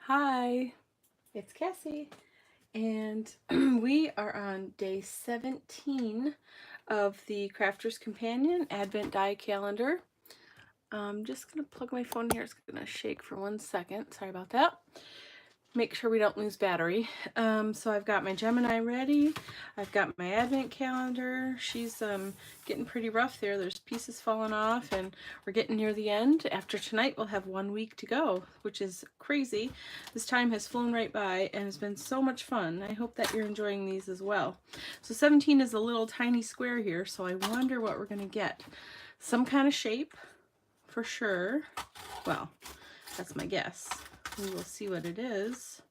Hi, it's Cassie, and we are on day 17 of the Crafter's Companion Advent Die Calendar. I'm just going to plug my phone here. It's going to shake for 1 second. Sorry about that. Make sure we don't lose battery. So I've got my Gemini ready. I've got my Advent calendar. She's getting pretty rough there. There's pieces falling off, and we're getting near the end. After tonight, we'll have 1 week to go, which is crazy. This time has flown right by and has been so much fun. I hope that you're enjoying these as well. So 17 is a little tiny square here, so I wonder what we're going to get. Some kind of shape, for sure. Well, that's my guess. We will see what it is.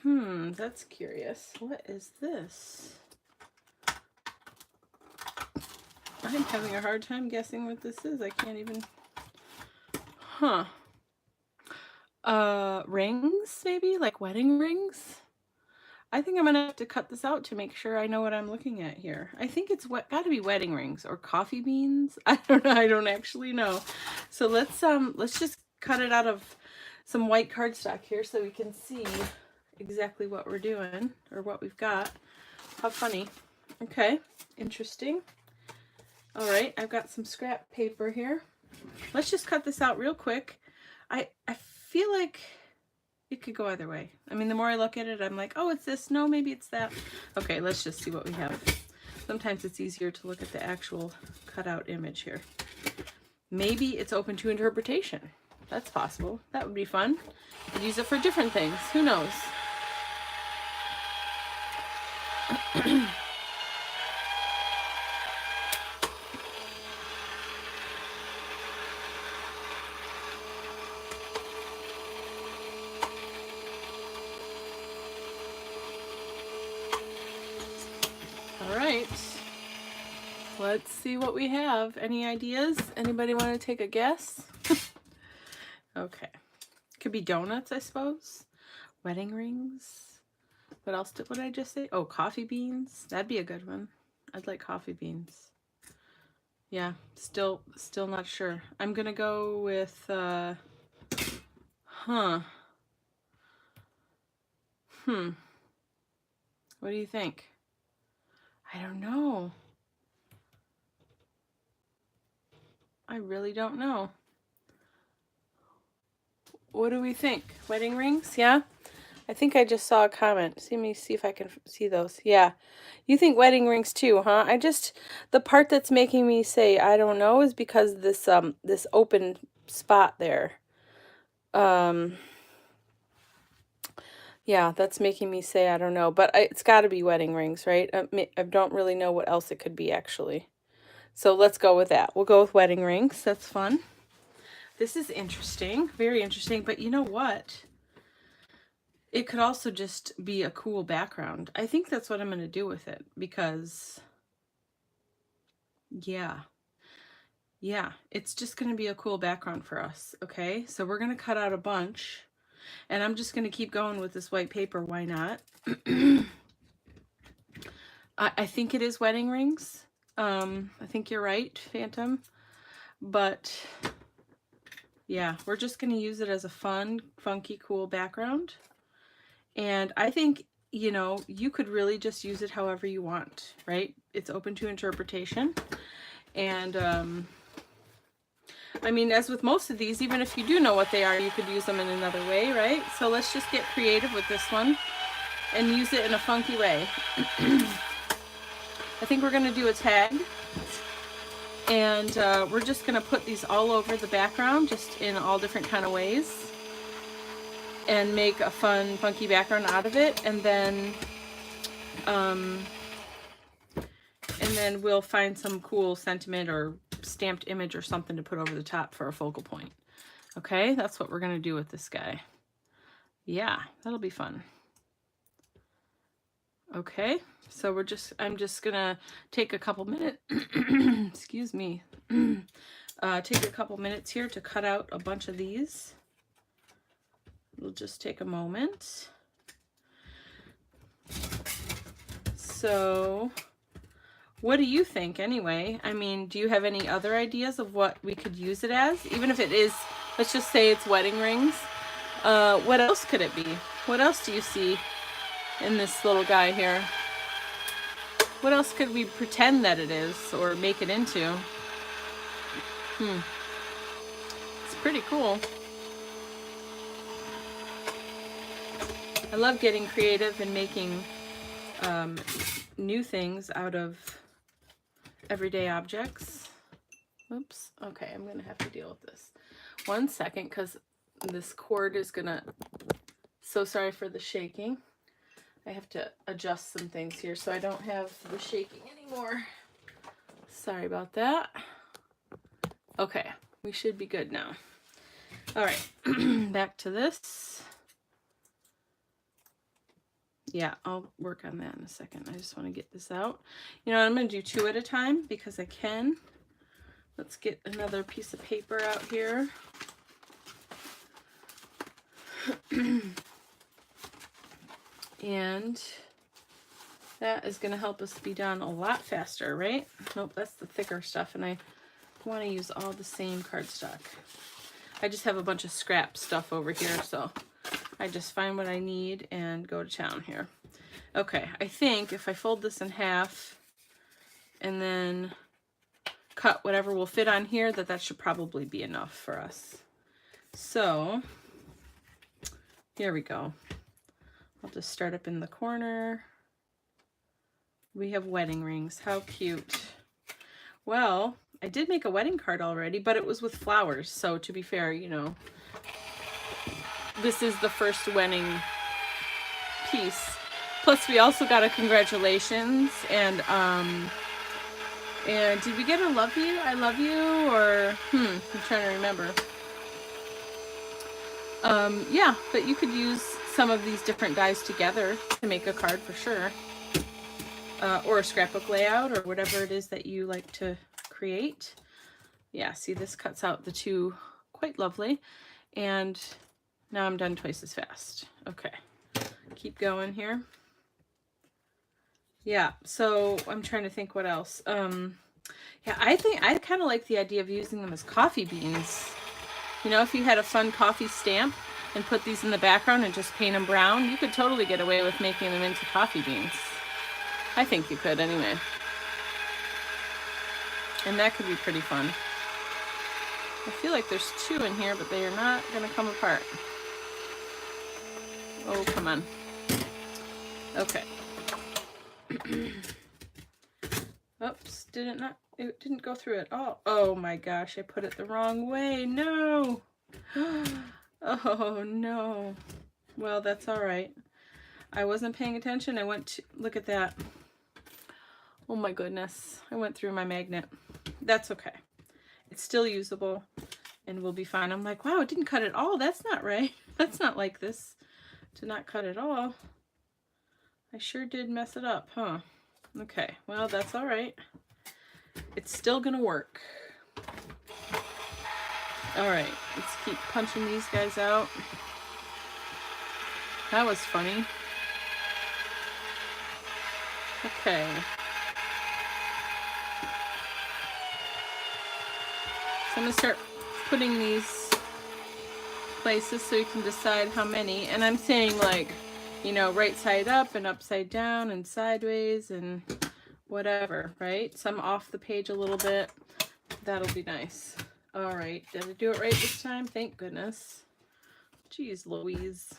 That's curious. What is this? I'm having a hard time guessing what this is. I can't even... Rings, maybe? Like wedding rings? I think I'm gonna have to cut this out to make sure I know what I'm looking at here. I think it's gotta be wedding rings or coffee beans. I don't know. I don't actually know. So let's just cut it out of some white cardstock here so we can see exactly what we're doing or what we've got. How funny. Okay, interesting. All right, I've got some scrap paper here. Let's just cut this out real quick. I feel like it could go either way. I mean, the more I look at it, I'm like, oh, it's this. No, maybe it's that. Okay, let's just see what we have. Sometimes it's easier to look at the actual cutout image here. Maybe it's open to interpretation. That's possible. That would be fun. You could use it for different things. Who knows? All right. Let's see what we have. Any ideas? Anybody want to take a guess? Okay. Could be donuts, I suppose. Wedding rings. What else what did I just say? Oh, coffee beans. That'd be a good one. I'd like coffee beans. Yeah, still not sure. I'm gonna go with What do you think? I don't know. I really don't know. What do we think? Wedding rings? Yeah? I think I just saw a comment. Let me see if I can see those. Yeah. You think wedding rings too, huh? The part that's making me say I don't know is because this this open spot there. Yeah, that's making me say I don't know, but it's got to be wedding rings, right? I don't really know what else it could be actually. So let's go with that. We'll go with wedding rings. That's fun. This is interesting, very interesting, but you know what? It could also just be a cool background. I think that's what I'm going to do with it because, yeah, it's just going to be a cool background for us, okay? So we're going to cut out a bunch, and I'm just going to keep going with this white paper. Why not? I think it is wedding rings. I think you're right, Phantom. But, yeah, we're just going to use it as a fun, funky, cool background. And I think, you know, you could really just use it however you want, right? It's open to interpretation. And, I mean, as with most of these, even if you do know what they are, you could use them in another way, right? So let's just get creative with this one and use it in a funky way. I think we're going to do a tag. And we're just going to put these all over the background, just in all different kind of ways. And make a fun, funky background out of it. And then we'll find some cool sentiment or stamped image or something to put over the top for a focal point. Okay, that's what we're going to do with this guy. Yeah, that'll be fun. Okay, so I'm just going to take a couple minutes, excuse me, take a couple minutes here to cut out a bunch of these. It'll just take a moment. So, what do you think anyway? I mean, do you have any other ideas of what we could use it as? Even if it is, let's just say it's wedding rings. What else could it be? What else do you see in this little guy here? What else could we pretend that it is or make it into? It's pretty cool. I love getting creative and making new things out of everyday objects. Oops. Okay, I'm going to have to deal with this. 1 second, because this cord is going to... So sorry for the shaking. I have to adjust some things here so I don't have the shaking anymore. Sorry about that. Okay, we should be good now. All right, back to this. Yeah, I'll work on that in a second. I just want to get this out. You know, I'm going to do 2 at a time because I can. Let's get another piece of paper out here. And that is going to help us be done a lot faster, right? Nope, that's the thicker stuff, and I want to use all the same cardstock. I just have a bunch of scrap stuff over here, so I just find what I need and go to town here. Okay, I think if I fold this in half and then cut whatever will fit on here, that should probably be enough for us. So here we go. I'll just start up in the corner. We have wedding rings. How cute. Well, I did make a wedding card already, but it was with flowers. So to be fair, you know, this is the first wedding piece. Plus we also got a congratulations and did we get a love you? I love you, or I'm trying to remember. Yeah, but you could use some of these different dies together to make a card for sure. Or a scrapbook layout or whatever it is that you like to create. Yeah, see, this cuts out the 2 quite lovely. And now I'm done twice as fast. Okay, keep going here. Yeah, so I'm trying to think what else. Yeah, I think I kind of like the idea of using them as coffee beans. You know, if you had a fun coffee stamp and put these in the background and just paint them brown, you could totally get away with making them into coffee beans. I think you could anyway. And that could be pretty fun. I feel like there's 2 in here, but they are not going to come apart. Oh, come on. Okay. Oops, it didn't go through at all. Oh my gosh, I put it the wrong way. No. Oh no. Well, that's all right. I wasn't paying attention. I went to, look at that. Oh my goodness. I went through my magnet. That's okay. It's still usable and we'll be fine. I'm like, wow, it didn't cut at all. That's not right. That's not like this to not cut at all. I sure did mess it up, huh? Okay, well, that's all right. It's still gonna work. All right, let's keep punching these guys out. That was funny. Okay. So I'm gonna start putting these places so you can decide how many. And I'm saying, like, you know, right side up and upside down and sideways and whatever, right? Some off the page a little bit. That'll be nice. All right, did I do it right this time? Thank goodness. Jeez Louise.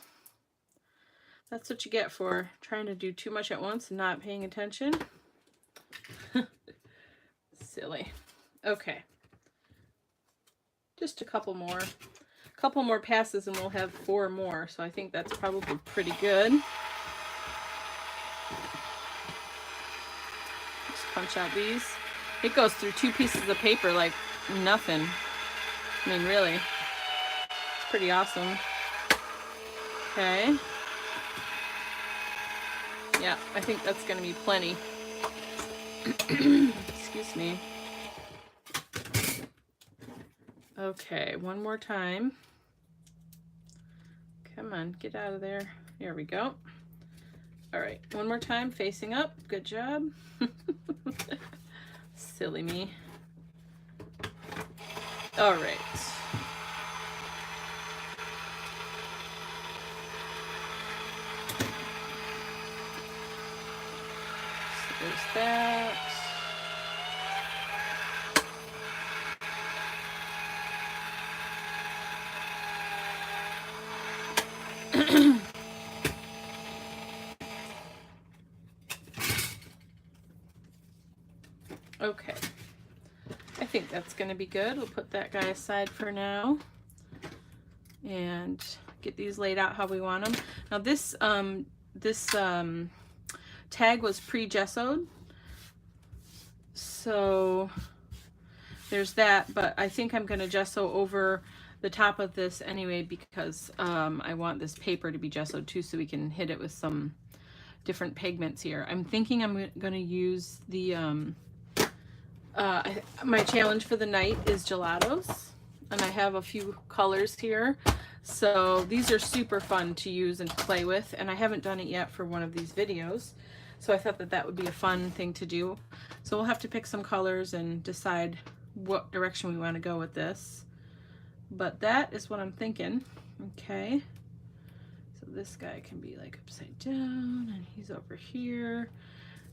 That's what you get for trying to do too much at once and not paying attention. Silly. Okay. Just a couple more. Couple more passes and we'll have 4 more, so I think that's probably pretty good. Just punch out these. It goes through 2 pieces of paper like nothing. I mean, really. It's pretty awesome. Okay. Yeah, I think that's going to be plenty. Excuse me. Okay, one more time. Come on, get out of there. Here we go. All right, one more time, facing up. Good job. Silly me. All right. There's that. Okay, I think that's going to be good. We'll put that guy aside for now and get these laid out how we want them. Now this tag was pre-gessoed, so there's that, but I think I'm going to gesso over the top of this anyway because I want this paper to be gessoed too, so we can hit it with some different pigments here. I'm thinking I'm going to use the my challenge for the night is gelatos, and I have a few colors here. So these are super fun to use and to play with, and I haven't done it yet for one of these videos. So I thought that that would be a fun thing to do. So we'll have to pick some colors and decide what direction we want to go with this. But that is what I'm thinking. Okay. So this guy can be like upside down, and he's over here,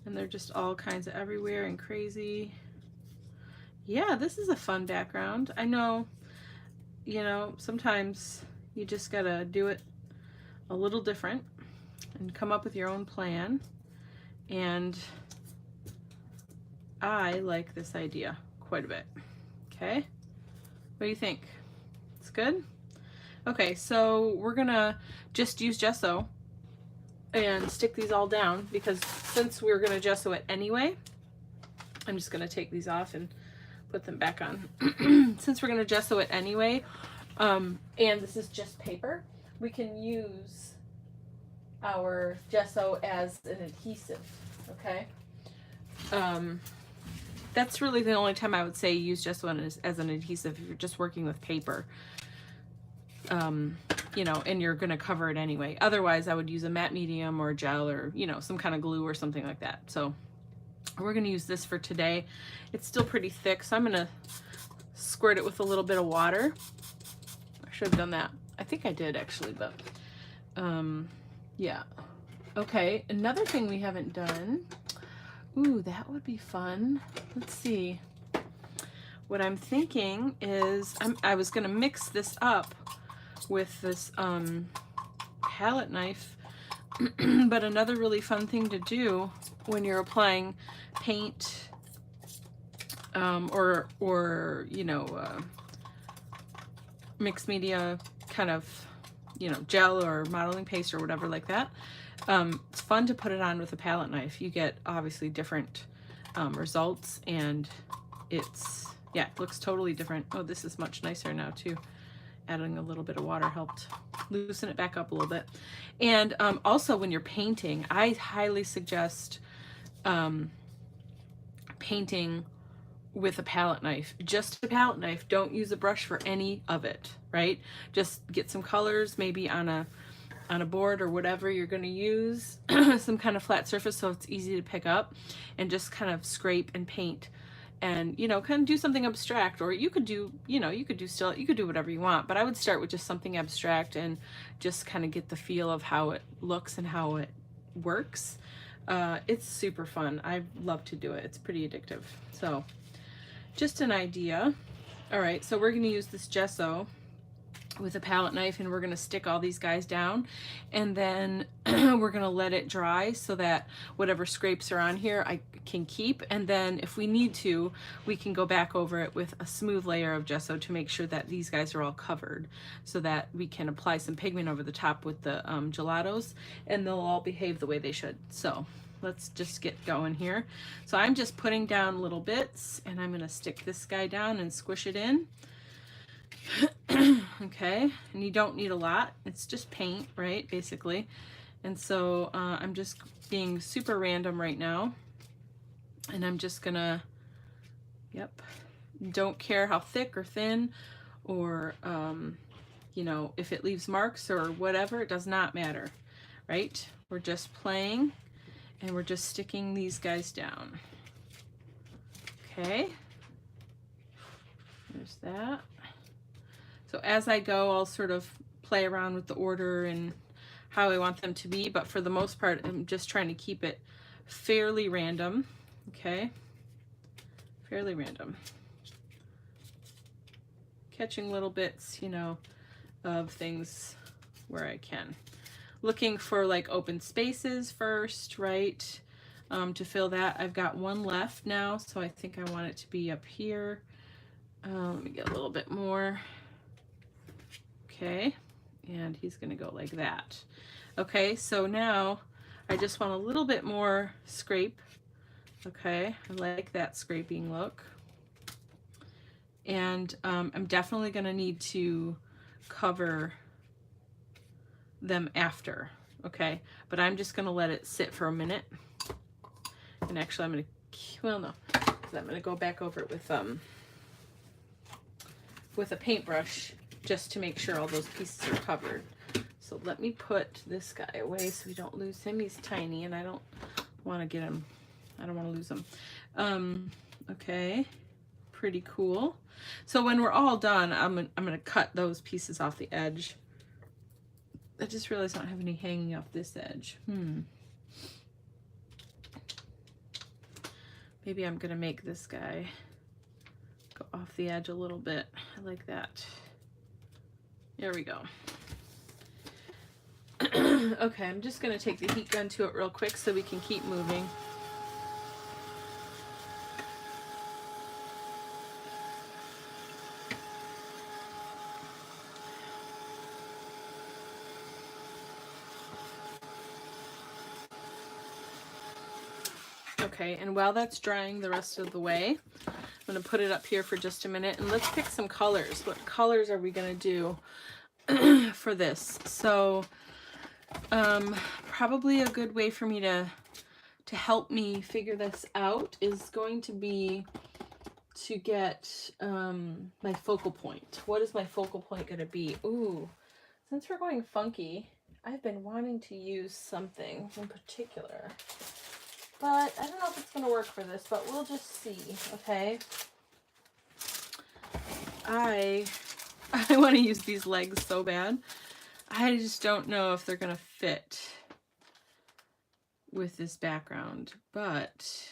and they're just all kinds of everywhere and crazy. Yeah, this is a fun background. I know, you know, sometimes you just gotta do it a little different and come up with your own plan. And I like this idea quite a bit. Okay, what do you think? It's good? Okay, so we're gonna just use gesso and stick these all down, because since we're gonna gesso it anyway, I'm just gonna take these off and put them back on. Since we're gonna gesso it anyway, and this is just paper, we can use our gesso as an adhesive, okay? That's really the only time I would say use gesso as an adhesive, if you're just working with paper, you know, and you're gonna cover it anyway. Otherwise, I would use a matte medium or a gel, or, you know, some kind of glue or something like that. So we're going to use this for today. It's still pretty thick, so I'm going to squirt it with a little bit of water. I should have done that. I think I did actually, but yeah. Okay, another thing we haven't done. Ooh, that would be fun. Let's see. What I'm thinking is I was going to mix this up with this palette knife. But another really fun thing to do when you're applying paint or you know, mixed media kind of, you know, gel or modeling paste or whatever like that, it's fun to put it on with a palette knife. You get obviously different results, and it's, yeah, it looks totally different. Oh, this is much nicer now too. Adding a little bit of water helped loosen it back up a little bit. And also when you're painting, I highly suggest painting with a palette knife. Just a palette knife. Don't use a brush for any of it, right? Just get some colors, maybe on a board or whatever you're going to use, some kind of flat surface so it's easy to pick up, and just kind of scrape and paint. And, you know, kind of do something abstract, or you could do, you know, you could do whatever you want, but I would start with just something abstract and just kind of get the feel of how it looks and how it works. It's super fun. I love to do it. It's pretty addictive. So just an idea. All right, so we're going to use this gesso with a palette knife, and we're going to stick all these guys down, and then we're going to let it dry so that whatever scrapes are on here I can keep, and then if we need to, we can go back over it with a smooth layer of gesso to make sure that these guys are all covered, so that we can apply some pigment over the top with the gelatos, and they'll all behave the way they should. So let's just get going here. So I'm just putting down little bits, and I'm going to stick this guy down and squish it in. Okay, and you don't need a lot. It's just paint, right, basically. And so I'm just being super random right now, and I'm just gonna, yep, don't care how thick or thin, or you know, if it leaves marks or whatever, it does not matter, right? We're just playing, and we're just sticking these guys down. Okay, there's that. So as I go, I'll sort of play around with the order and how I want them to be, but for the most part, I'm just trying to keep it fairly random, okay? Fairly random. Catching little bits, you know, of things where I can. Looking for like open spaces first, right? To fill that. I've got one left now, so I think I want it to be up here. Let me get a little bit more. Okay, and he's gonna go like that. Okay, so now I just want a little bit more scrape. Okay, I like that scraping look. And I'm definitely gonna need to cover them after, okay? But I'm just gonna let it sit for a minute. And actually I'm gonna, well no, I'm gonna go back over it with a paintbrush just to make sure all those pieces are covered. So let me put this guy away so we don't lose him. He's tiny and I don't wanna get him, I don't wanna lose him. Okay, pretty cool. So when we're all done, I'm gonna cut those pieces off the edge. I just realized I don't have any hanging off this edge. Maybe I'm gonna make this guy go off the edge a little bit. I like that. There we go. Okay, I'm just gonna take the heat gun to it real quick so we can keep moving. Okay, and while that's drying the rest of the way, I'm gonna put it up here for just a minute and let's pick some colors. What colors are we gonna do for this? So probably a good way for me to help me figure this out is going to be to get my focal point. What is my focal point gonna be? Ooh, since we're going funky, I've been wanting to use something in particular, but I don't know if it's gonna work for this, but we'll just see, okay? I want to use these legs so bad. I just don't know if they're gonna fit with this background, but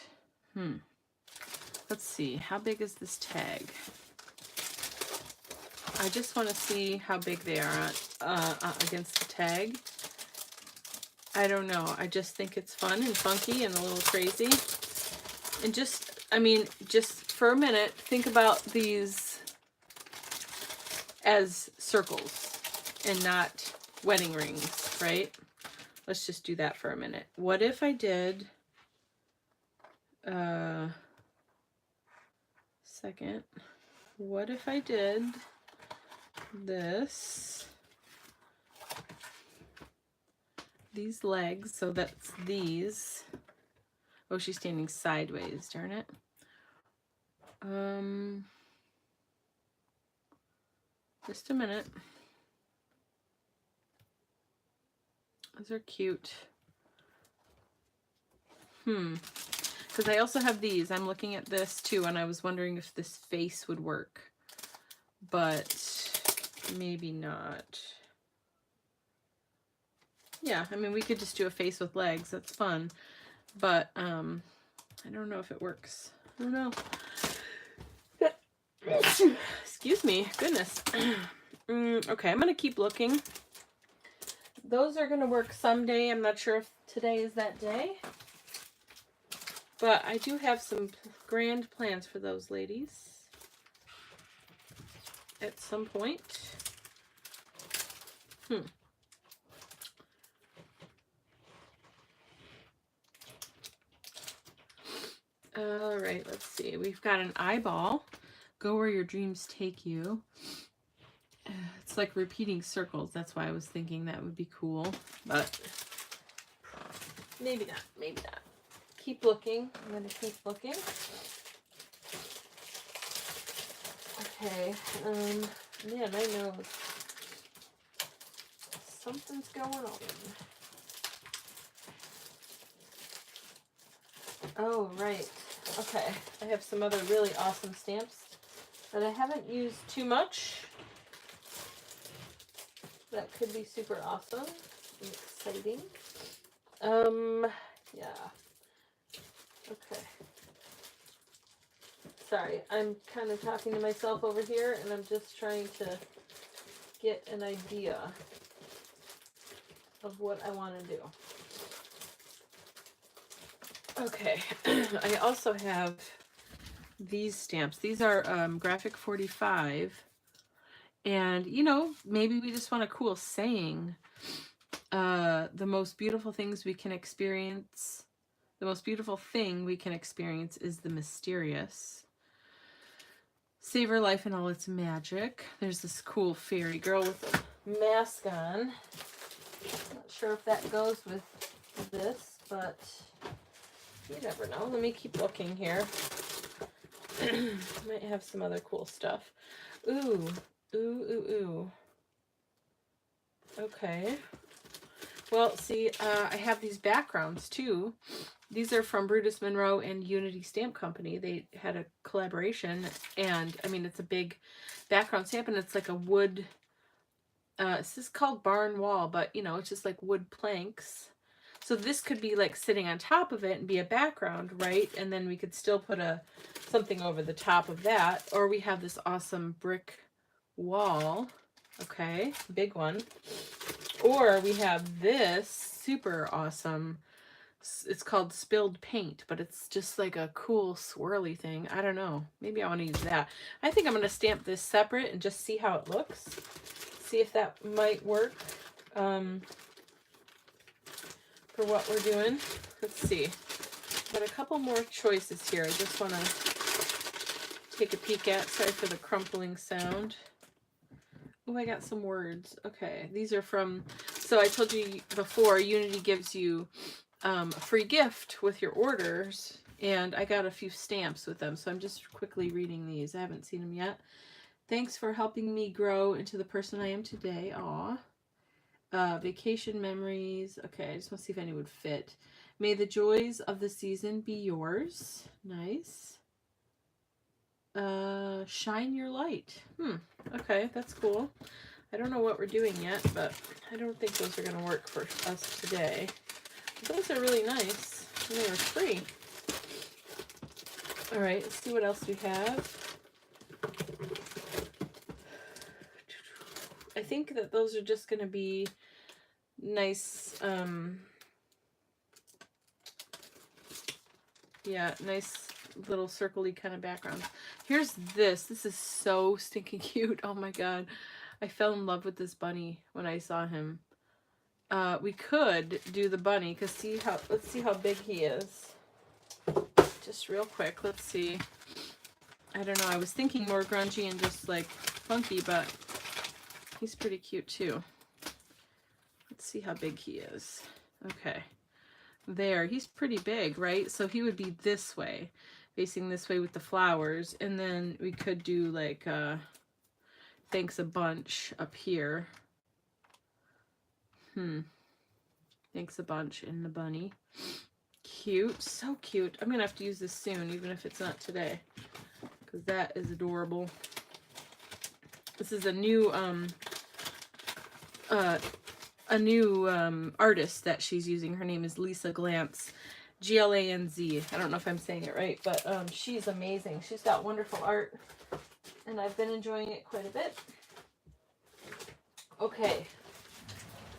let's see. How big is this tag? I just want to see how big they are against the tag. I don't know. I just think it's fun and funky and a little crazy. And just, I mean, just for a minute, think about these as circles and not wedding rings, right? Let's just do that for a minute. What if I did, second, what if I did this, these legs, so that's these. Oh, she's standing sideways, darn it. Just a minute. Those are cute. Because I also have these. I'm looking at this too, and I was wondering if this face would work, but maybe not. Yeah, I mean, we could just do a face with legs. That's fun, but I don't know if it works. I don't know. Excuse me. Goodness. Okay, I'm gonna keep looking. Those are gonna work someday. I'm not sure if today is that day, but I do have some grand plans for those ladies at some point. All right, let's see. We've got an eyeball. Go where your dreams take you. It's like repeating circles. That's why I was thinking that would be cool, but maybe not. Maybe not. Keep looking. I'm going to keep looking. Okay. Man, my nose. Something's going on. Oh, right. Okay. I have some other really awesome stamps that I haven't used too much. That could be super awesome and exciting. Yeah. Okay. Sorry, I'm kind of talking to myself over here, and I'm just trying to get an idea of what I want to do. Okay, I also have these stamps. These are Graphic 45, and you know, maybe we just want a cool saying. The most beautiful things we can experience, the most beautiful thing we can experience is the mysterious. Savor life in all its magic. There's this cool fairy girl with a mask on. Not sure if that goes with this, but you never know. Let me keep looking here. Might have some other cool stuff. Ooh, ooh, ooh, ooh. Okay. Well, see, I have these backgrounds too. These are from Brutus Monroe and Unity Stamp Company. They had a collaboration, and I mean, it's a big background stamp, and it's like a wood, this is called barn wall, but you know, it's just like wood planks. So this could be like sitting on top of it and be a background, right? And then we could still put something over the top of that. Or we have this awesome brick wall. Okay, big one. Or we have this super awesome, it's called spilled paint, but it's just like a cool swirly thing. I don't know. Maybe I want to use that. I think I'm going to stamp this separate and just see how it looks. See if that might work for what we're doing. Let's see. Got a couple more choices here. I just want to take a peek at. Sorry for the crumpling sound. Oh, I got some words. Okay, these are from, so I told you before, Unity gives you a free gift with your orders, and I got a few stamps with them, so I'm just quickly reading these. I haven't seen them yet. Thanks for helping me grow into the person I am today. Aw. Vacation memories. Okay, I just want to see if any would fit. May the joys of the season be yours. Nice. Shine your light. Okay, that's cool. I don't know what we're doing yet, but I don't think those are going to work for us today. Those are really nice. And they were free. All right, let's see what else we have. I think that those are just going to be nice, yeah, nice little circle-y kind of backgrounds. Here's this. This is so stinking cute. Oh my god. I fell in love with this bunny when I saw him. We could do the bunny, because let's see how big he is. Just real quick, let's see. I don't know, I was thinking more grungy and just like funky, but he's pretty cute too. Let's see how big he is. Okay. There, he's pretty big, right? So he would be this way, facing this way with the flowers, and then we could do like thanks a bunch up here. Thanks a bunch in the bunny. Cute, so cute. I'm gonna have to use this soon, even if it's not today, because that is adorable. This is a new artist that she's using. Her name is Lisa Glantz, Glanz. I don't know if I'm saying it right, but she's amazing. She's got wonderful art, and I've been enjoying it quite a bit. Okay,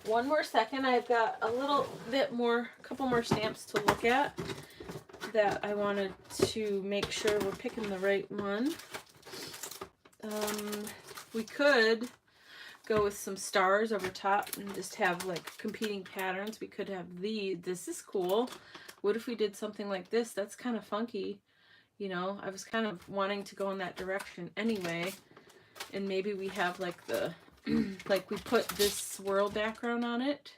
one more second. I've got a little bit more, a couple more stamps to look at that I wanted to make sure we're picking the right one. We could go with some stars over top and just have like competing patterns. We could have this is cool. What if we did something like this? That's kind of funky. You know, I was kind of wanting to go in that direction anyway. And maybe we have like the, like we put this swirl background on it,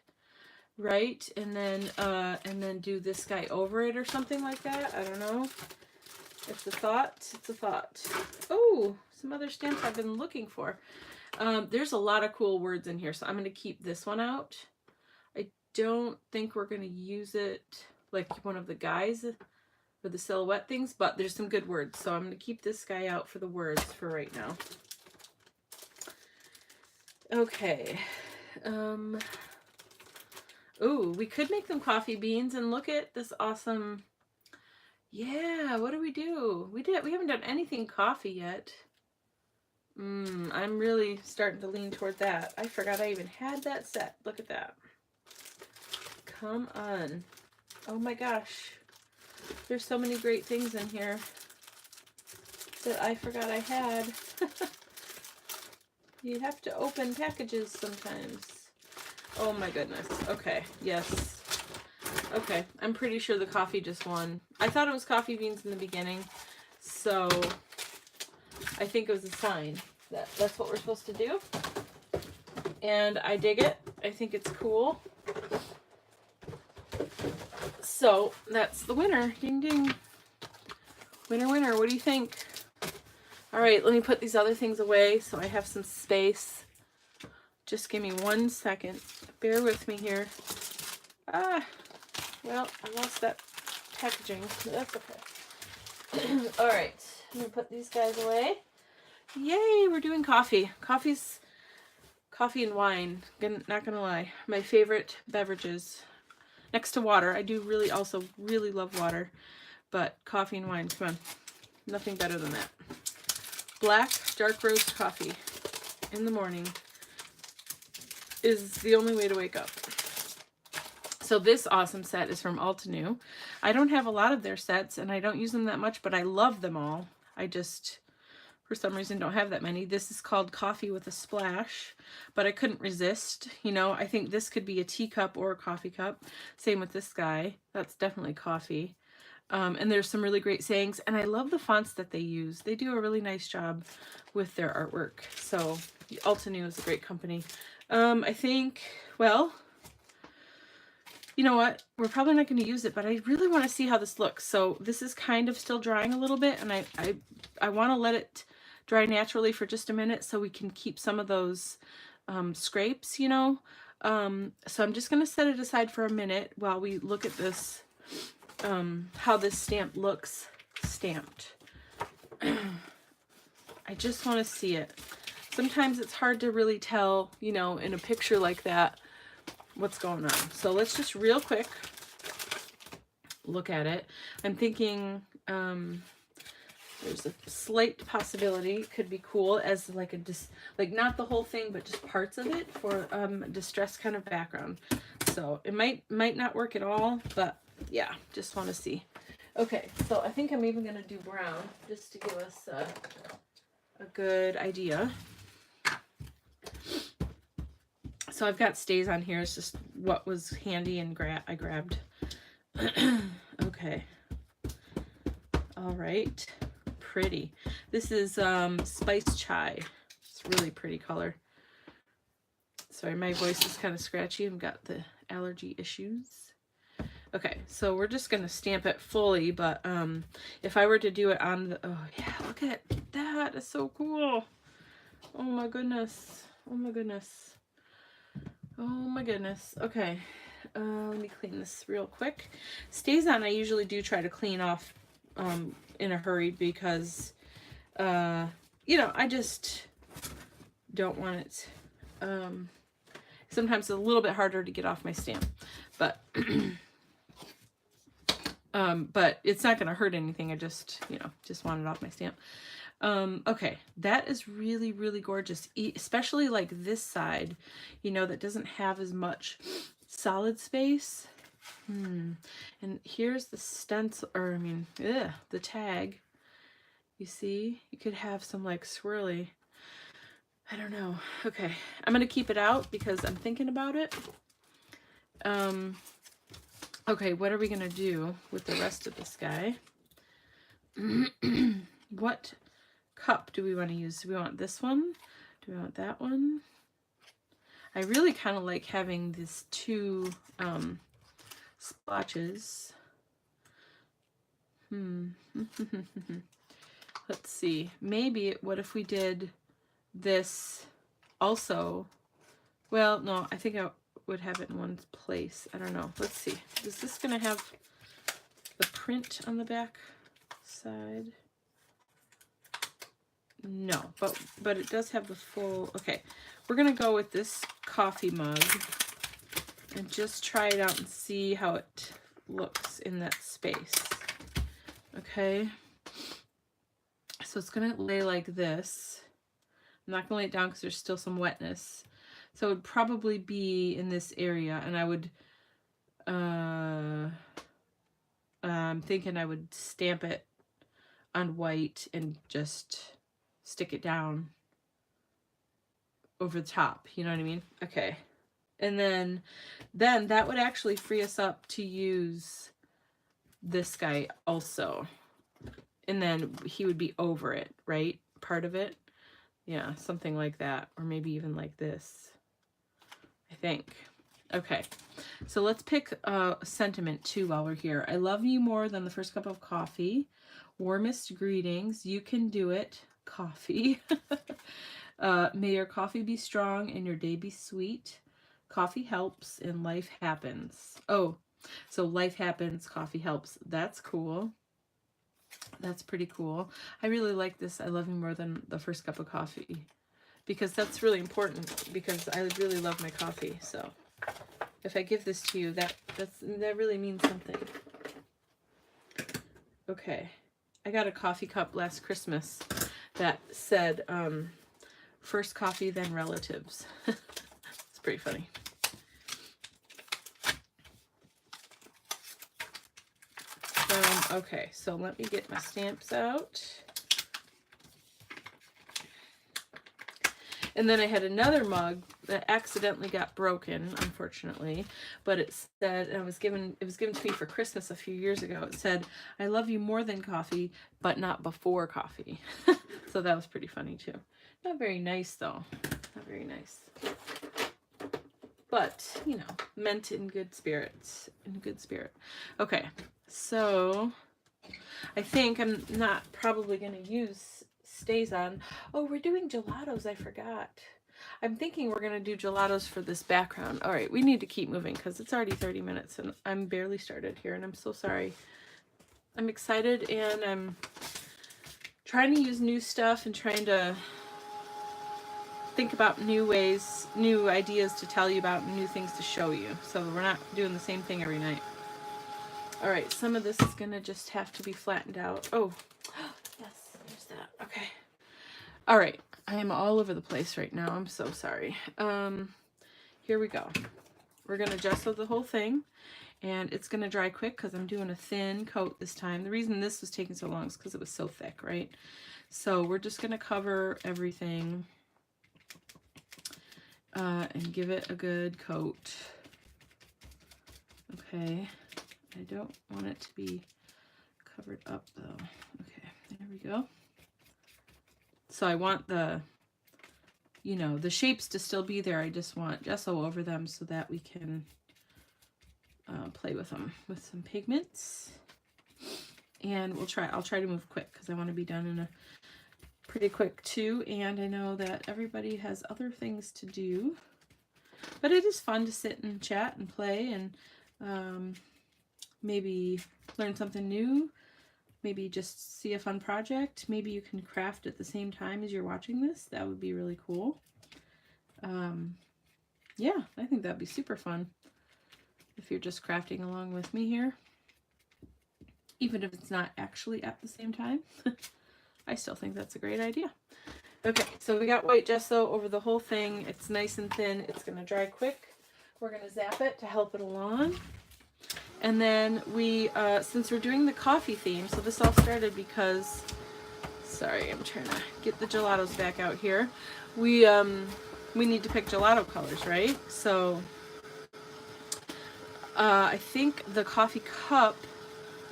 right? And then do this guy over it or something like that. I don't know. It's a thought. It's a thought. Oh, some other stamps I've been looking for. There's a lot of cool words in here, so I'm going to keep this one out. I don't think we're going to use it like one of the guys or the silhouette things, but there's some good words, so I'm going to keep this guy out for the words for right now. Okay. Ooh, we could make them coffee beans, and look at this awesome Yeah, what do? We haven't done anything coffee yet. I'm really starting to lean toward that. I forgot I even had that set. Look at that. Come on. Oh my gosh. There's so many great things in here that I forgot I had. You have to open packages sometimes. Oh my goodness. Okay, yes. Okay, I'm pretty sure the coffee just won. I thought it was coffee beans in the beginning, so I think it was a sign that that's what we're supposed to do. And I dig it. I think it's cool. So that's the winner. Ding ding. Winner, winner. What do you think? All right, let me put these other things away so I have some space. Just give me 1 second. Bear with me here. Well, I lost that packaging, but that's okay. All right, I'm gonna put these guys away. Yay, we're doing coffee. Coffee and wine, not gonna lie, my favorite beverages. Next to water. I do also really love water, but coffee and wine, come on. Nothing better than that. Black dark roast coffee in the morning is the only way to wake up. So this awesome set is from Altenew. I don't have a lot of their sets, and I don't use them that much, but I love them all. I just, for some reason, don't have that many. This is called Coffee with a Splash, but I couldn't resist. You know, I think this could be a teacup or a coffee cup. Same with this guy. That's definitely coffee. And there's some really great sayings, and I love the fonts that they use. They do a really nice job with their artwork. So Altenew is a great company. I think, well, you know what? We're probably not going to use it, but I really want to see how this looks. So this is kind of still drying a little bit, and I want to let it dry naturally for just a minute so we can keep some of those scrapes, you know. So I'm just going to set it aside for a minute while we look at this, how this stamp looks stamped. I just want to see it. Sometimes it's hard to really tell, you know, in a picture like that, what's going on. So let's just real quick look at it. I'm thinking there's a slight possibility it could be cool as like like not the whole thing, but just parts of it for distressed kind of background. So it might not work at all, but yeah, just want to see. Okay, so I think I'm even going to do brown just to give us a good idea. So I've got stays on here. It's just what was handy and I grabbed. Okay. All right. Pretty. This is Spice Chai. It's a really pretty color. Sorry, my voice is kind of scratchy. I've got the allergy issues. Okay, so we're just going to stamp it fully, but if I were to do it on the... Oh, yeah, look at that. It's so cool. Oh, my goodness. Oh, my goodness. Oh my goodness. Okay, let me clean this real quick. Stays on I usually do try to clean off in a hurry because, you know, I just don't want it. Sometimes it's a little bit harder to get off my stamp, but but it's not going to hurt anything. I just, you know, just want it off my stamp. Okay, that is really, really gorgeous, especially like this side, you know, that doesn't have as much solid space. And here's the stencil, or I mean, the tag. You see, you could have some like swirly, I don't know. Okay, I'm going to keep it out because I'm thinking about it. Okay, what are we going to do with the rest of this guy? What cup do we want to use? Do we want this one? Do we want that one? I really kind of like having these two splotches. Let's see. Maybe, what if we did this also? Well, no, I think I would have it in one place. I don't know. Let's see. Is this going to have the print on the back side? No, but it does have the full... Okay, we're going to go with this coffee mug and just try it out and see how it looks in that space. Okay. So it's going to lay like this. I'm not going to lay it down because there's still some wetness. So it would probably be in this area, and I would, I'm thinking I would stamp it on white and just stick it down over the top. You know what I mean? Okay. And then that would actually free us up to use this guy also. And then he would be over it, right? Part of it. Yeah, something like that. Or maybe even like this, I think. Okay, so let's pick a sentiment too while we're here. I love you more than the first cup of coffee. Warmest greetings. You can do it. Coffee. May your coffee be strong and your day be sweet. Coffee helps and life happens. Oh, so life happens, coffee helps. That's cool. That's pretty cool. I really like this. I love you more than the first cup of coffee, because that's really important, because I really love my coffee. So if I give this to you, that really means something. Okay. I got a coffee cup last Christmas that said, first coffee, then relatives. It's pretty funny. Okay, so let me get my stamps out. And then I had another mug that accidentally got broken, unfortunately, but it said, and it was given to me for Christmas a few years ago. It said, I love you more than coffee, but not before coffee. So that was pretty funny too. Not very nice though. Not very nice. But, you know, meant in good spirits. In good spirit. Okay, so I think I'm not probably going to use StazOn. Oh, we're doing gelatos. I forgot. I'm thinking we're going to do gelatos for this background. All right, we need to keep moving because it's already 30 minutes and I'm barely started here, and I'm so sorry. I'm excited and I'm trying to use new stuff and trying to think about new ways, new ideas to tell you about, and new things to show you. So we're not doing the same thing every night. All right, some of this is going to just have to be flattened out. Oh, yes, there's that. Okay. All right, I am all over the place right now. I'm so sorry. Here we go. We're going to gesso the whole thing, and it's going to dry quick because I'm doing a thin coat this time. The reason this was taking so long is because it was so thick, right? So we're just going to cover everything and give it a good coat. Okay. I don't want it to be covered up though. Okay, there we go. So I want the, you know, the shapes to still be there. I just want gesso over them so that we can play with them with some pigments. And I'll try to move quick because I want to be done in a pretty quick too. And I know that everybody has other things to do, but it is fun to sit and chat and play and maybe learn something new, maybe just see a fun project. Maybe you can craft at the same time as you're watching this. That would be really cool. Yeah, I think that'd be super fun if you're just crafting along with me here. Even if it's not actually at the same time. I still think that's a great idea. Okay, so we got white gesso over the whole thing. It's nice and thin. It's going to dry quick. We're going to zap it to help it along. And then we, since we're doing the coffee theme, so this all started because, sorry, I'm trying to get the gelatos back out here. We need to pick gelato colors, right? So I think the coffee cup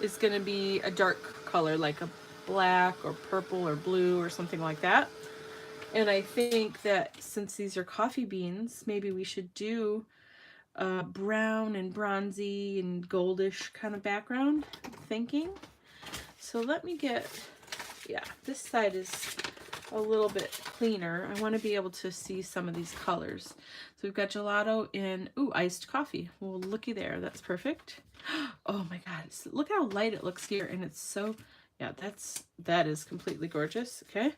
is going to be a dark color, like a black or purple or blue or something like that. And I think that since these are coffee beans, maybe we should do brown and bronzy and goldish kind of background, I'm thinking. So let me get, yeah, this side is a little bit cleaner. I want to be able to see some of these colors. So we've got gelato in, ooh, iced coffee. Well, looky there, that's perfect. Oh my God, look how light it looks here, and it's so, yeah, that is completely gorgeous. Okay,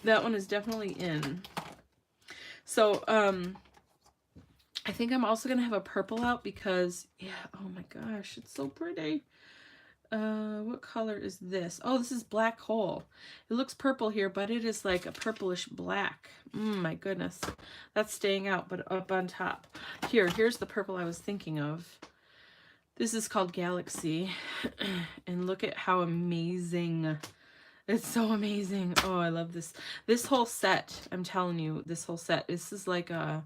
that one is definitely in. So I think I'm also gonna have a purple out because, yeah, oh my gosh, it's so pretty. what color is this? Oh, this is Black Hole. It looks purple here, but it is like a purplish black. My goodness. That's staying out, but up on top. Here's the purple I was thinking of. This is called Galaxy. And look at how amazing. It's so amazing. Oh, I love this. This whole set, I'm telling you, this whole set. This is like a,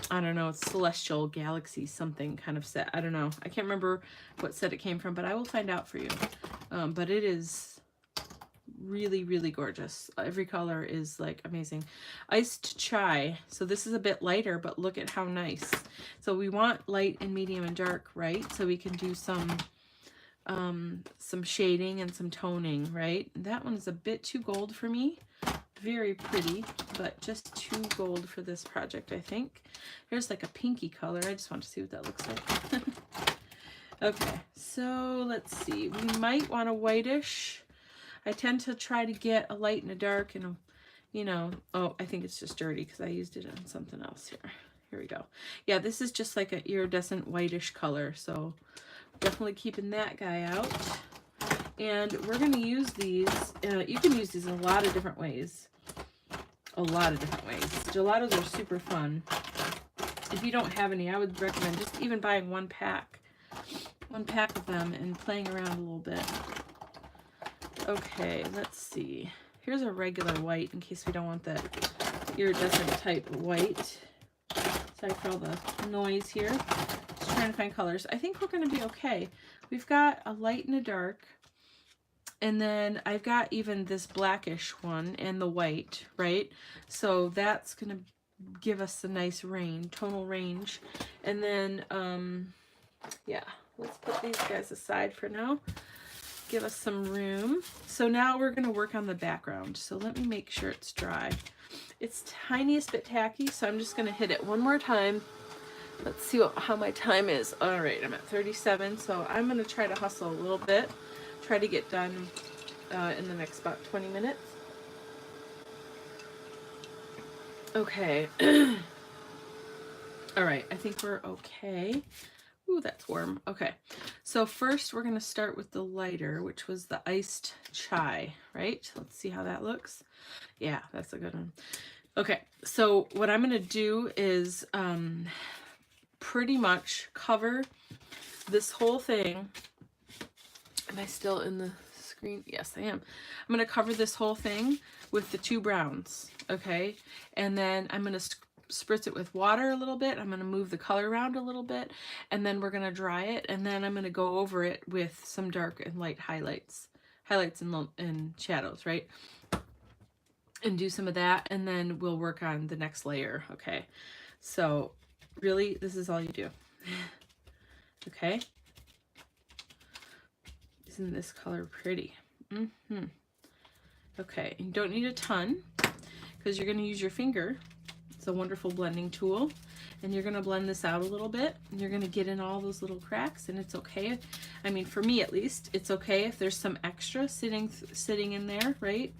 I don't know, it's Celestial Galaxy something kind of set. I don't know. I can't remember what set it came from, but I will find out for you. But it is really, really gorgeous. Every color is like amazing. Iced Chai. So this is a bit lighter, but look at how nice. So we want light and medium and dark, right? So we can do some shading and some toning, right? That one is a bit too gold for me. Very pretty, but just too gold for this project, I think. Here's like a pinky color. I just want to see what that looks like. Okay, so let's see. We might want a whitish. I tend to try to get a light and a dark and a, you know, oh, I think it's just dirty because I used it on something else here. Here we go. Yeah, this is just like an iridescent whitish color, so definitely keeping that guy out. And we're going to use these. You can use these in a lot of different ways. A lot of different ways. Gelatos are super fun. If you don't have any, I would recommend just even buying one pack of them and playing around a little bit. Okay, let's see. Here's a regular white in case we don't want that iridescent type white. Sorry for all the noise here. Just trying to find colors. I think we're going to be okay. We've got a light and a dark. And then I've got even this blackish one and the white, right? So that's going to give us a nice range, tonal range. And then, yeah, let's put these guys aside for now. Give us some room. So now we're going to work on the background. So let me make sure it's dry. It's tiniest bit tacky, so I'm just going to hit it one more time. Let's see how my time is. All right, I'm at 37, so I'm going to try to hustle a little bit. Try to get done in the next about 20 minutes. Okay. All right, I think we're okay. Ooh, that's warm. Okay, so first we're going to start with the lighter, which was the Iced Chai, right? Let's see how that looks. Yeah, that's a good one. Okay, so what I'm going to do is pretty much cover this whole thing. Am I still in the screen? Yes, I am. I'm going to cover this whole thing with the two browns, okay? And then I'm going to spritz it with water a little bit. I'm going to move the color around a little bit, and then we're going to dry it, and then I'm going to go over it with some dark and light highlights and shadows, right? And do some of that, and then we'll work on the next layer, okay? So really, this is all you do. Okay? Isn't this color pretty? Okay, you don't need a ton because you're going to use your finger. It's a wonderful blending tool, and you're going to blend this out a little bit, and you're going to get in all those little cracks, and it's okay. I mean, for me at least, it's okay if there's some extra sitting in there, right?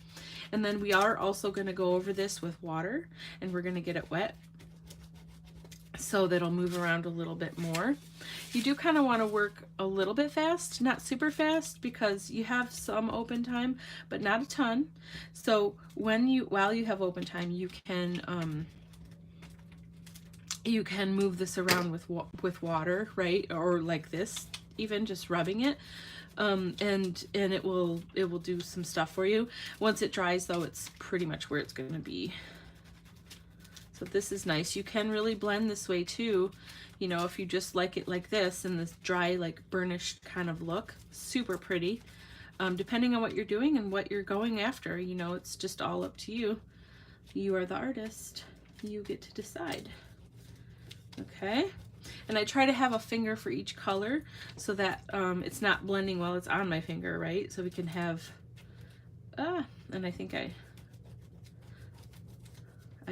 And then we are also going to go over this with water, and we're going to get it wet so that it'll move around a little bit more. You do kind of want to work a little bit fast, not super fast, because you have some open time, but not a ton. So while you have open time, you can move this around with water, right? Or like this, even just rubbing it. And it will do some stuff for you. Once it dries though, it's pretty much where it's going to be. So this is nice. You can really blend this way too. You know, if you just like it like this in this dry, like burnished kind of look, super pretty. Depending on what you're doing and what you're going after, you know, it's just all up to you. You are the artist. You get to decide. Okay. And I try to have a finger for each color so that it's not blending while it's on my finger, right? So we can have, and I think I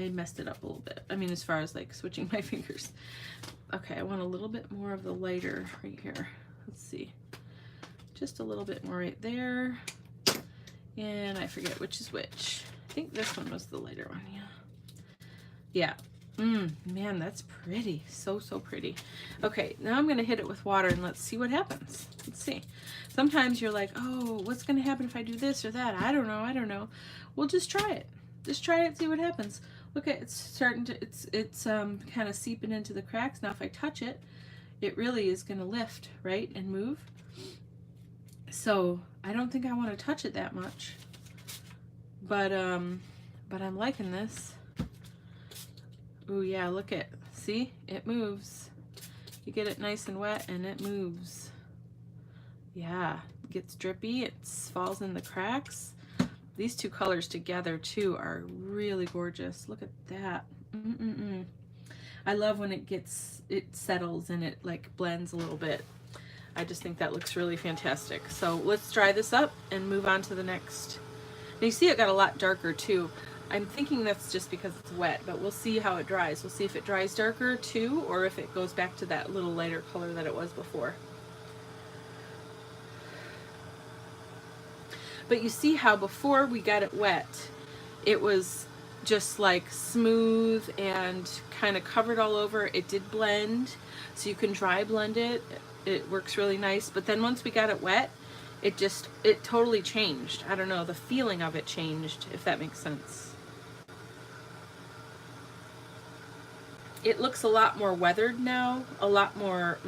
messed it up a little bit. I mean, as far as like switching my fingers. Okay, I want a little bit more of the lighter right here. Let's see. Just a little bit more right there. And I forget which is which. I think this one was the lighter one, yeah. Yeah, Man, that's pretty. So, so pretty. Okay, now I'm going to hit it with water and let's see what happens. Let's see. Sometimes you're like, oh, what's going to happen if I do this or that? I don't know. I don't know. Well, just try it. Just try it, see what happens. Look at it's starting to, it's kind of seeping into the cracks. Now, if I touch it, it really is going to lift, right, and move. So I don't think I want to touch it that much. But I'm liking this. Ooh, yeah, look at, see, it moves. You get it nice and wet and it moves. Yeah, it gets drippy, it falls in the cracks. These two colors together too are really gorgeous. Look at that. I love when it settles and it like blends a little bit. I just think that looks really fantastic. So let's dry this up and move on to the next. Now you see it got a lot darker too. I'm thinking that's just because it's wet, but we'll see how it dries. We'll see if it dries darker too, or if it goes back to that little lighter color that it was before. But you see how before we got it wet, it was just like smooth and kind of covered all over. It did blend, so you can dry blend it. It works really nice. But then once we got it wet, it totally changed. I don't know, the feeling of it changed, if that makes sense. It looks a lot more weathered now, a lot more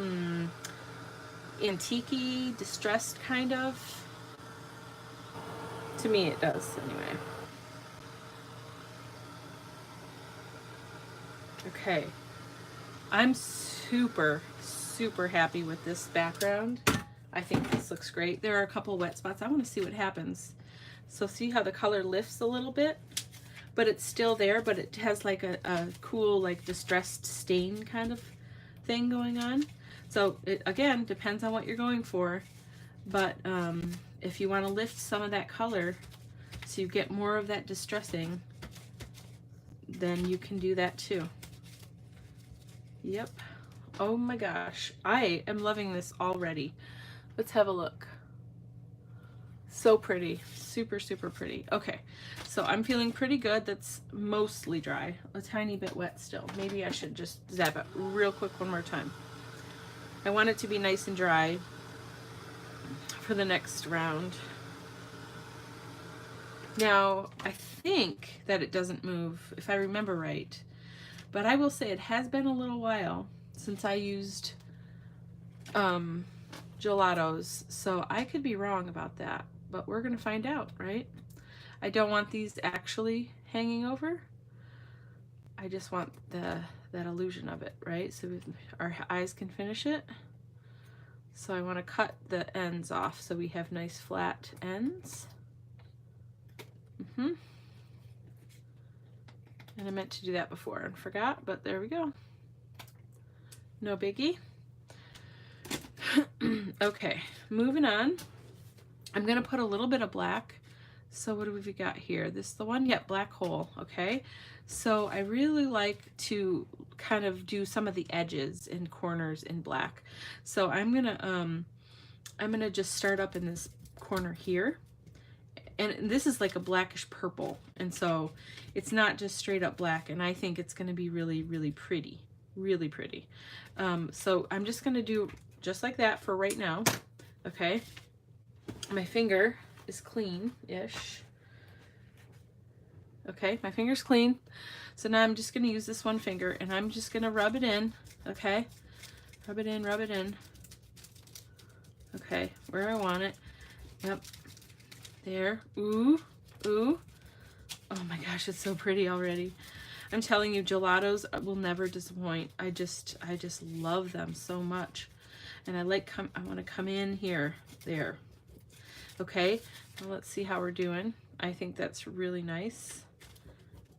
antique-y, distressed kind of. To me it does, anyway. Okay, I'm super, super happy with this background. I think this looks great. There are a couple wet spots. I want to see what happens. So see how the color lifts a little bit? But it's still there, but it has like a cool, like distressed stain kind of thing going on. So it, again, depends on what you're going for. But if you want to lift some of that color so you get more of that distressing, then you can do that too. Yep. Oh my gosh. I am loving this already. Let's have a look. So pretty. Super, super pretty. Okay, so I'm feeling pretty good. That's mostly dry. A tiny bit wet still. Maybe I should just zap it real quick one more time. I want it to be nice and dry for the next round. Now, I think that it doesn't move, if I remember right. But I will say it has been a little while since I used gelatos, so I could be wrong about that. But we're going to find out, right? I don't want these actually hanging over. I just want that illusion of it, right? So our eyes can finish it. So I want to cut the ends off so we have nice flat ends. And I meant to do that before and forgot, but there we go. No biggie. Okay, moving on. I'm going to put a little bit of black. So what have we got here? This is the one? Yep, black hole. Okay. So I really like to kind of do some of the edges and corners in black. So I'm gonna just start up in this corner here. And this is like a blackish purple. And so it's not just straight up black. And I think it's gonna be really, really pretty. Really pretty. So I'm just gonna do just like that for right now. Okay. My finger is clean-ish. Okay, my finger's clean. So now I'm just going to use this one finger and I'm just going to rub it in, okay? Rub it in, rub it in. Okay, where I want it. Yep. There. Ooh, ooh. Oh my gosh, it's so pretty already. I'm telling you, gelatos will never disappoint. I just love them so much. And I want to come in here. There. Okay, now let's see how we're doing. I think that's really nice.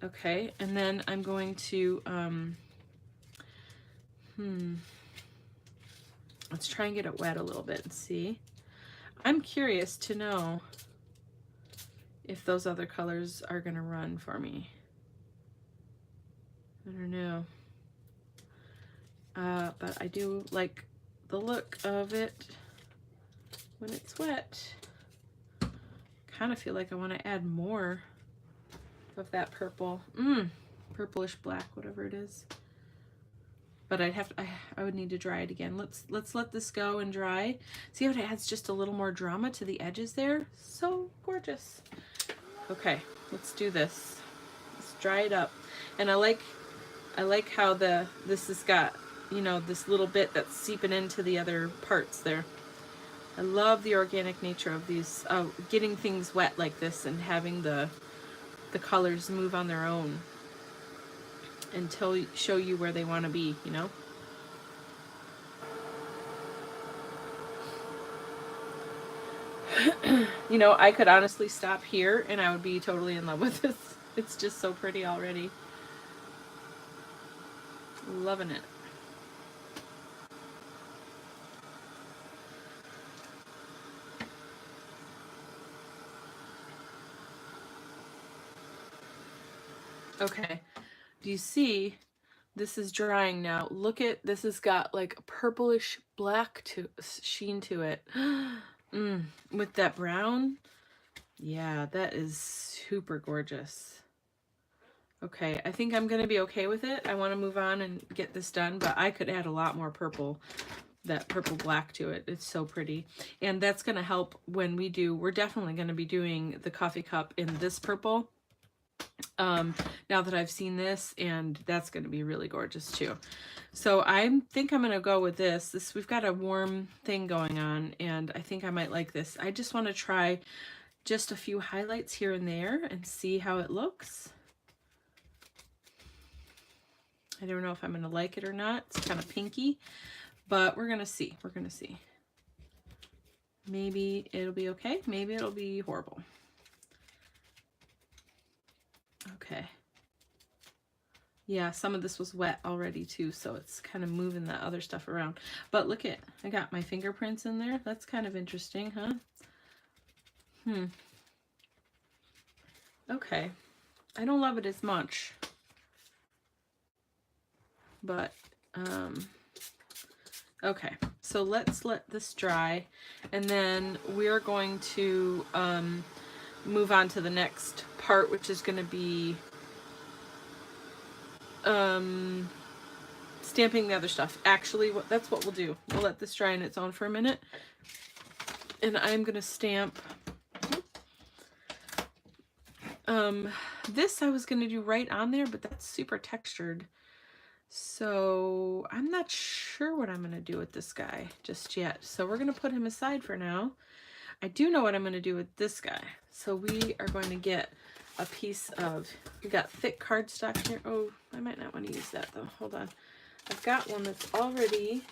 Okay, and then I'm going to, let's try and get it wet a little bit and see. I'm curious to know if those other colors are going to run for me. I don't know. But I do like the look of it when it's wet. Kind of feel like I want to add more of that purple. purplish black, whatever it is. But I'd have to, I would need to dry it again. Let's let this go and dry. See how it adds just a little more drama to the edges there? So gorgeous. Okay, let's do this. Let's dry it up. And I like how this has got, you know, this little bit that's seeping into the other parts there. I love the organic nature of these, getting things wet like this and having the colors move on their own until show you where they want to be, you know. You know, I could honestly stop here and I would be totally in love with this. It's just so pretty already. Loving it. Okay, do you see this is drying now? Look at this, has got like a purplish black to sheen to it. With that brown. Yeah, that is super gorgeous. Okay, I think I'm gonna be okay with it. I want to move on and get this done, but I could add a lot more purple, that purple black to it. It's so pretty. And that's gonna help when we do, we're definitely gonna be doing the coffee cup in this purple. Now that I've seen this, and that's going to be really gorgeous too. So I think I'm going to go with this. We've got a warm thing going on, and I think I might like this. I just want to try just a few highlights here and there and see how it looks. I don't know if I'm going to like it or not. It's kind of pinky, but we're going to see. We're going to see. Maybe it'll be okay. Maybe it'll be horrible. Okay. Yeah, some of this was wet already too, so it's kind of moving that other stuff around. But look at, I got my fingerprints in there. That's kind of interesting, huh? Okay. I don't love it as much. But, okay. So let's let this dry, and then we're going to move on to the next part, which is going to be stamping the other stuff. Actually, that's what we'll do. We'll let this dry on its own for a minute, and I'm going to stamp this. I was going to do right on there, but that's super textured, so I'm not sure what I'm going to do with this guy just yet. So we're going to put him aside for now. I do know what I'm going to do with this guy. So we are going to get a piece of, we got thick cardstock here. Oh, I might not want to use that though. Hold on. I've got one that's already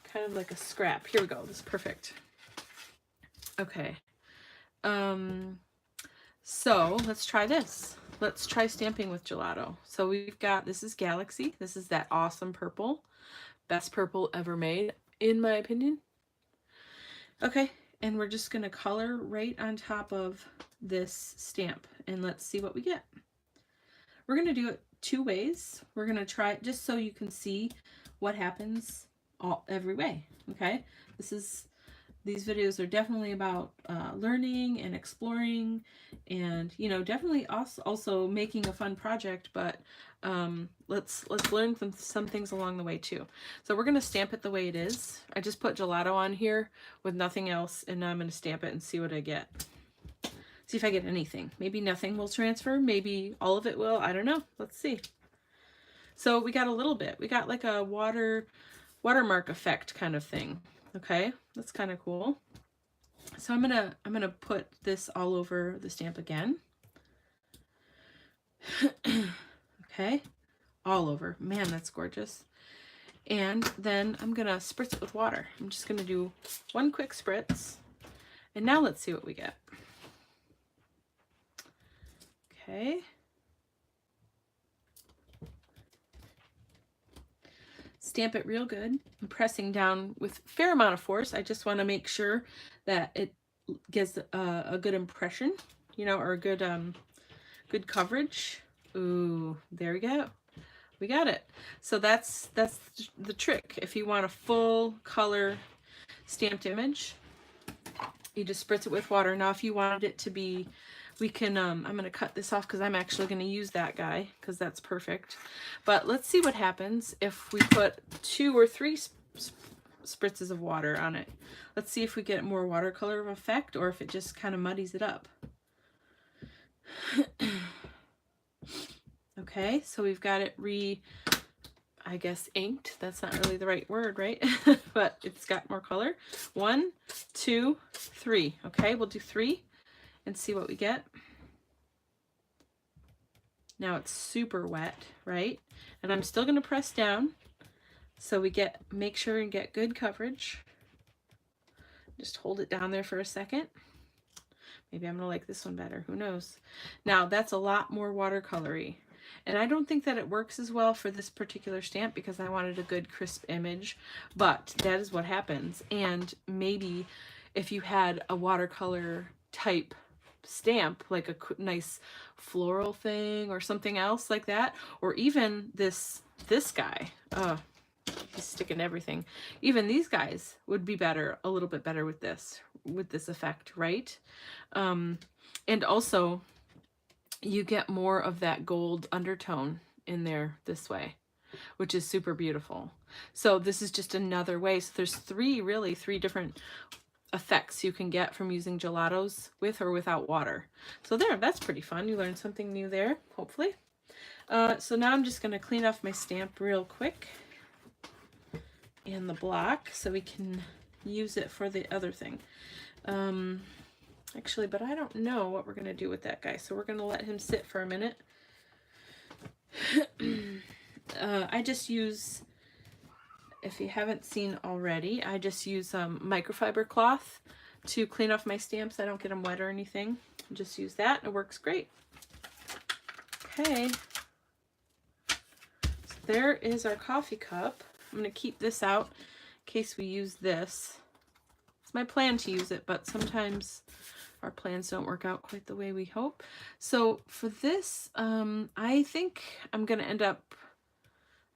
kind of like a scrap. Here we go. This is perfect. Okay. So let's try this. Let's try stamping with gelato. So we've got, this is Galaxy. This is that awesome purple. Best purple ever made, in my opinion. Okay. And we're just going to color right on top of this stamp, and let's see what we get. We're going to do it two ways. We're going to try it just so you can see what happens every way. Okay. These videos are definitely about learning and exploring, and, you know, definitely also making a fun project, but let's learn some things along the way too. So we're going to stamp it the way it is. I just put gelato on here with nothing else, and now I'm going to stamp it and see what I get. See if I get anything. Maybe nothing will transfer. Maybe all of it will. I don't know. Let's see. So we got a little bit. We got like a watermark effect kind of thing. Okay, that's kind of cool. So I'm gonna put this all over the stamp again. Okay, all over. Man, that's gorgeous. And then I'm gonna spritz it with water. I'm just gonna do one quick spritz, and now let's see what we get. Okay. Stamp it real good. I'm pressing down with a fair amount of force. I just want to make sure that it gives a good impression, you know, or a good good coverage. Ooh, there we go. We got it. So that's the trick. If you want a full color stamped image, you just spritz it with water. Now, if you wanted it to be we can, I'm going to cut this off because I'm actually going to use that guy because that's perfect. But let's see what happens if we put 2 or 3 spritzes of water on it. Let's see if we get more watercolor effect or if it just kind of muddies it up. Okay, so we've got it I guess inked. That's not really the right word, right? But it's got more color. 1, 2, 3. Okay, we'll do 3 and see what we get. Now it's super wet, right? And I'm still going to press down so we make sure and get good coverage. Just hold it down there for a second. Maybe I'm going to like this one better. Who knows? Now that's a lot more watercolory. And I don't think that it works as well for this particular stamp because I wanted a good crisp image, but that is what happens. And maybe if you had a watercolor type stamp, like a nice floral thing or something else like that, or even this guy, he's sticking everything. Even these guys would be better, a little bit better with this effect, right? And also you get more of that gold undertone in there this way, which is super beautiful. So this is just another way. So there's three different effects you can get from using gelatos with or without water. So there, that's pretty fun. You learned something new there, hopefully. So now I'm just going to clean off my stamp real quick and the block so we can use it for the other thing. Actually, but I don't know what we're going to do with that guy, so we're going to let him sit for a minute. I just use, if you haven't seen already, I just use microfiber cloth to clean off my stamps. I don't get them wet or anything. I just use that. It works great. Okay. So there is our coffee cup. I'm going to keep this out in case we use this. It's my plan to use it, but sometimes our plans don't work out quite the way we hope. So for this, I think I'm going to end up,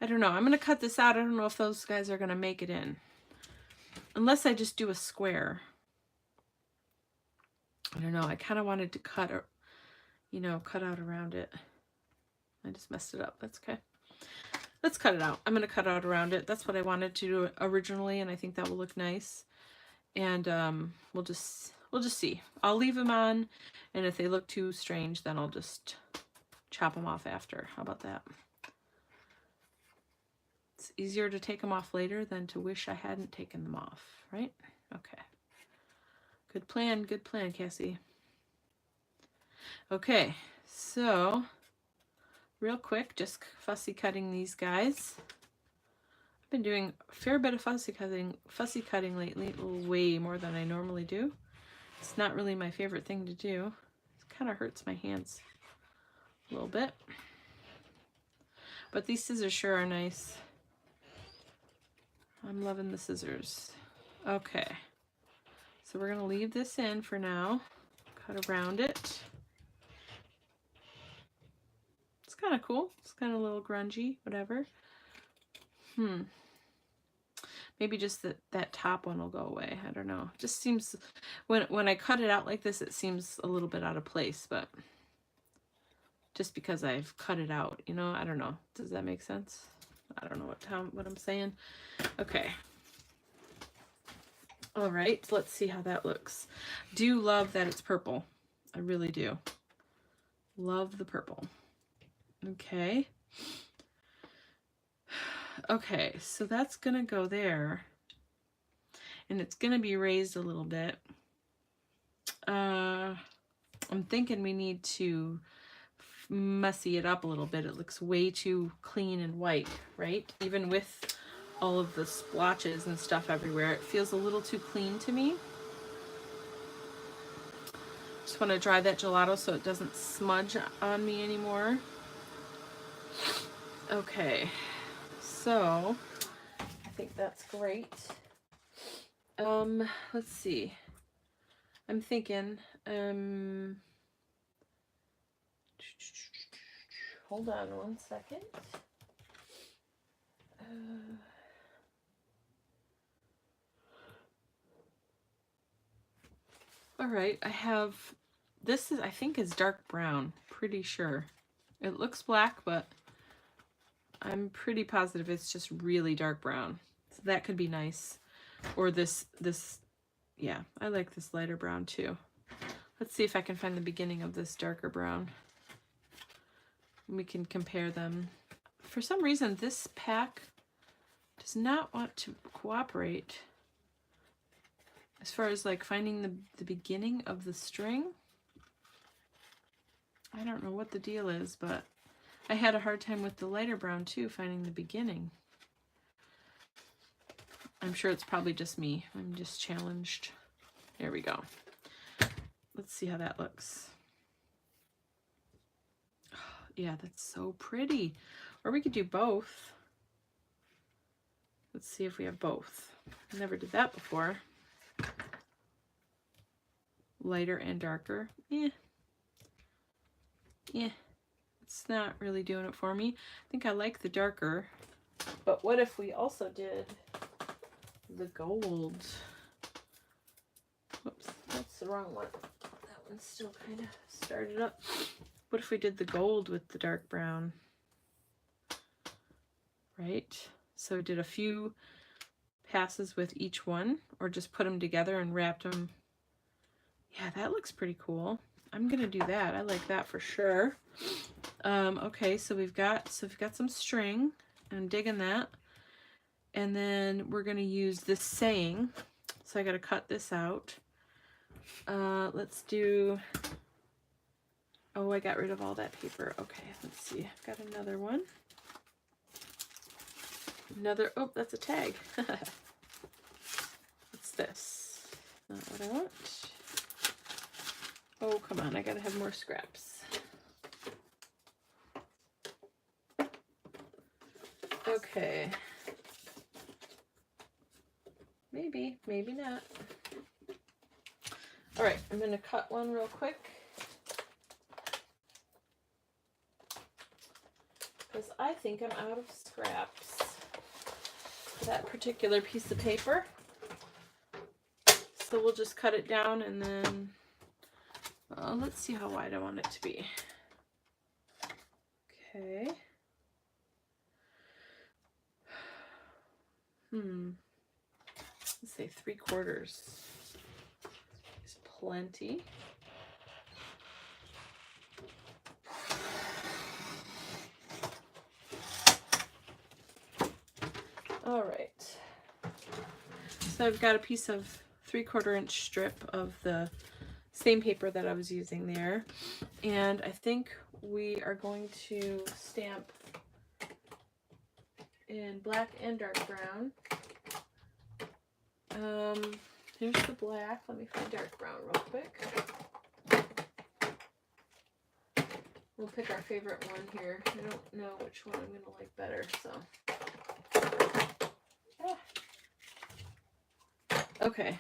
I don't know, I'm going to cut this out. I don't know if those guys are going to make it in. Unless I just do a square. I don't know. I kind of wanted to cut out around it. I just messed it up. That's okay. Let's cut it out. I'm going to cut out around it. That's what I wanted to do originally, and I think that will look nice. And we'll just see. I'll leave them on, and if they look too strange, then I'll just chop them off after. How about that? It's easier to take them off later than to wish I hadn't taken them off, right? Okay. Good plan, Cassie. Okay, so real quick, just fussy cutting these guys. I've been doing a fair bit of fussy cutting lately, way more than I normally do. It's not really my favorite thing to do. It kind of hurts my hands a little bit. But these scissors sure are nice. I'm loving the scissors. Okay. So we're going to leave this in for now. Cut around it. It's kind of cool. It's kind of a little grungy, whatever. Maybe just that top one will go away. I don't know. It just seems, when I cut it out like this, it seems a little bit out of place, but just because I've cut it out, you know, I don't know. Does that make sense? I don't know what I'm saying. Okay. All right, let's see how that looks. Do love that it's purple. I really do. Love the purple. Okay. Okay, so that's gonna go there. And it's gonna be raised a little bit. I'm thinking we need to messy it up a little bit. It looks way too clean and white, right? Even with all of the splotches and stuff everywhere, it feels a little too clean to me. Just want to dry that gelato so it doesn't smudge on me anymore. Okay, so I think that's great. Let's see. I'm thinking, hold on one second. All right, I have this is, I think, is dark brown. Pretty sure. It looks black, but I'm pretty positive it's just really dark brown. So that could be nice. Or this, yeah, I like this lighter brown too. Let's see if I can find the beginning of this darker brown. We can compare them. For some reason, this pack does not want to cooperate as far as like finding the beginning of the string. I don't know what the deal is, but I had a hard time with the lighter brown too, finding the beginning. I'm sure it's probably just me. I'm just challenged. There we go. Let's see how that looks. Yeah, that's so pretty. Or we could do both. Let's see if we have both. I never did that before. Lighter and darker. Yeah. It's not really doing it for me. I think I like the darker. But what if we also did the gold? Whoops, that's the wrong one. That one's still kind of started up. What if we did the gold with the dark brown? Right? So did a few passes with each one, or just put them together and wrapped them. Yeah, that looks pretty cool. I'm gonna do that. I like that for sure. Okay, so we've got some string. I'm digging that. And then we're gonna use this saying. So I gotta cut this out. Let's do. Oh, I got rid of all that paper. Okay, let's see. I've got another one. Another. Oh, that's a tag. What's this? Not what I want. Oh, come on. I gotta have more scraps. Okay. Maybe, maybe not. All right, I'm going to cut one real quick. Because I think I'm out of scraps for that particular piece of paper. So we'll just cut it down and then, let's see how wide I want it to be. Okay. Let's say 3/4 is plenty. All right. So I've got a piece of 3/4 inch strip of the same paper that I was using there. And I think we are going to stamp in black and dark brown. Here's the black. Let me find dark brown real quick. We'll pick our favorite one here. I don't know which one I'm going to like better, so. Okay.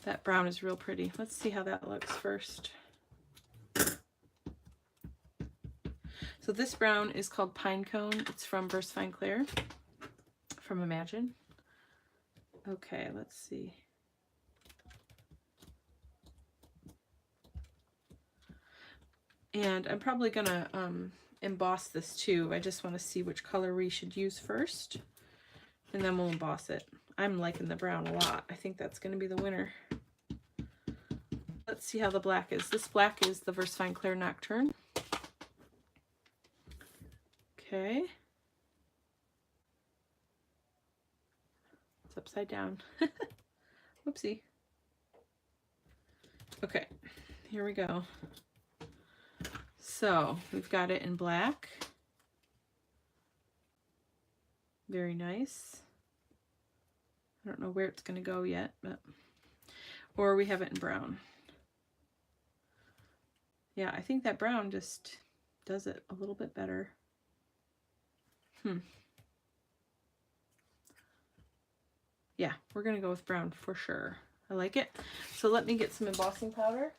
That brown is real pretty. Let's see how that looks first. So this brown is called Pine Cone. It's from VersaFine Clair from Imagine. Okay, let's see. And I'm probably gonna emboss this too. I just want to see which color we should use first, and then we'll emboss it. I'm liking the brown a lot. I think that's gonna be the winner. Let's see how the black is. This black is the VersaFine Clair Nocturne. Okay. It's upside down. Whoopsie. Okay, here we go. So we've got it in black. Very nice. I don't know where it's going to go yet, but or we have it in brown. Yeah, I think that brown just does it a little bit better. Yeah, we're going to go with brown for sure. I like it. So let me get some embossing powder.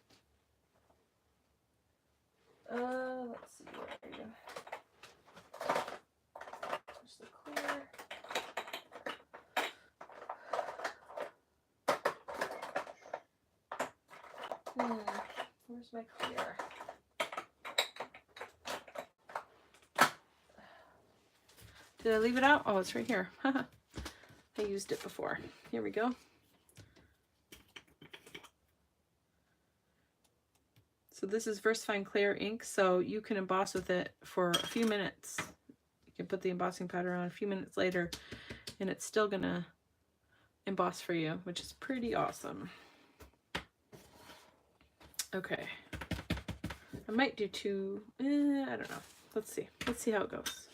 Let's see, where are you? There's the clear. Where's my clear? Did I leave it out? Oh, it's right here. I used it before. Here we go. So this is VersaFine Clear ink, so you can emboss with it for a few minutes. You can put the embossing powder on a few minutes later, and it's still gonna emboss for you, which is pretty awesome. Okay. I might do two, I don't know. Let's see. Let's see how it goes.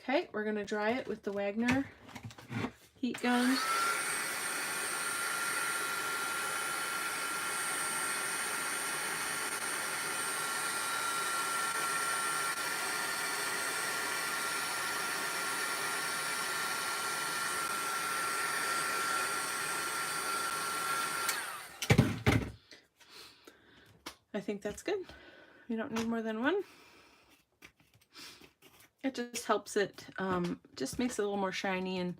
Okay, we're gonna dry it with the Wagner heat gun. I think that's good. You don't need more than one. It just helps it, just makes it a little more shiny and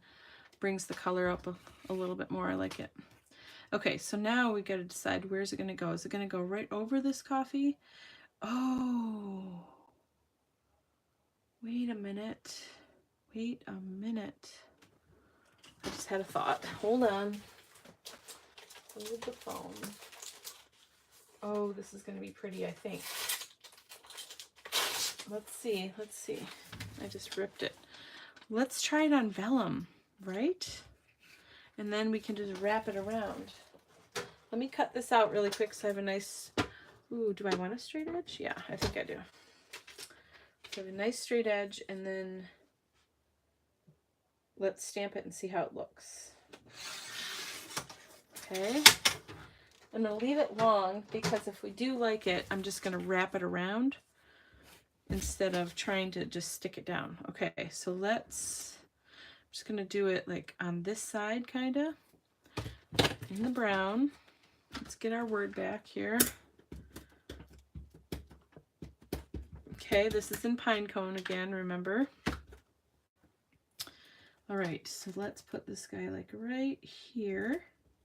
brings the color up a little bit more. I like it. Okay, so now we got to decide, where's it going to go? Is it going to go right over this coffee? Oh, wait a minute. Wait a minute. I just had a thought. Hold on. Hold the phone. Oh, this is going to be pretty, I think. Let's see. Let's see. I just ripped it. Let's try it on vellum, right? And then we can just wrap it around. Let me cut this out really quick so I have a nice... Ooh, do I want a straight edge? Yeah, I think I do. So I have a nice straight edge, and then let's stamp it and see how it looks. Okay. I'm going to leave it long because if we do like it, I'm just going to wrap it around instead of trying to just stick it down. Okay, so let's... I'm just going to do it like on this side, kind of, in the brown. Let's get our word back here. Okay, this is in pine cone again, remember? All right, so let's put this guy like right here.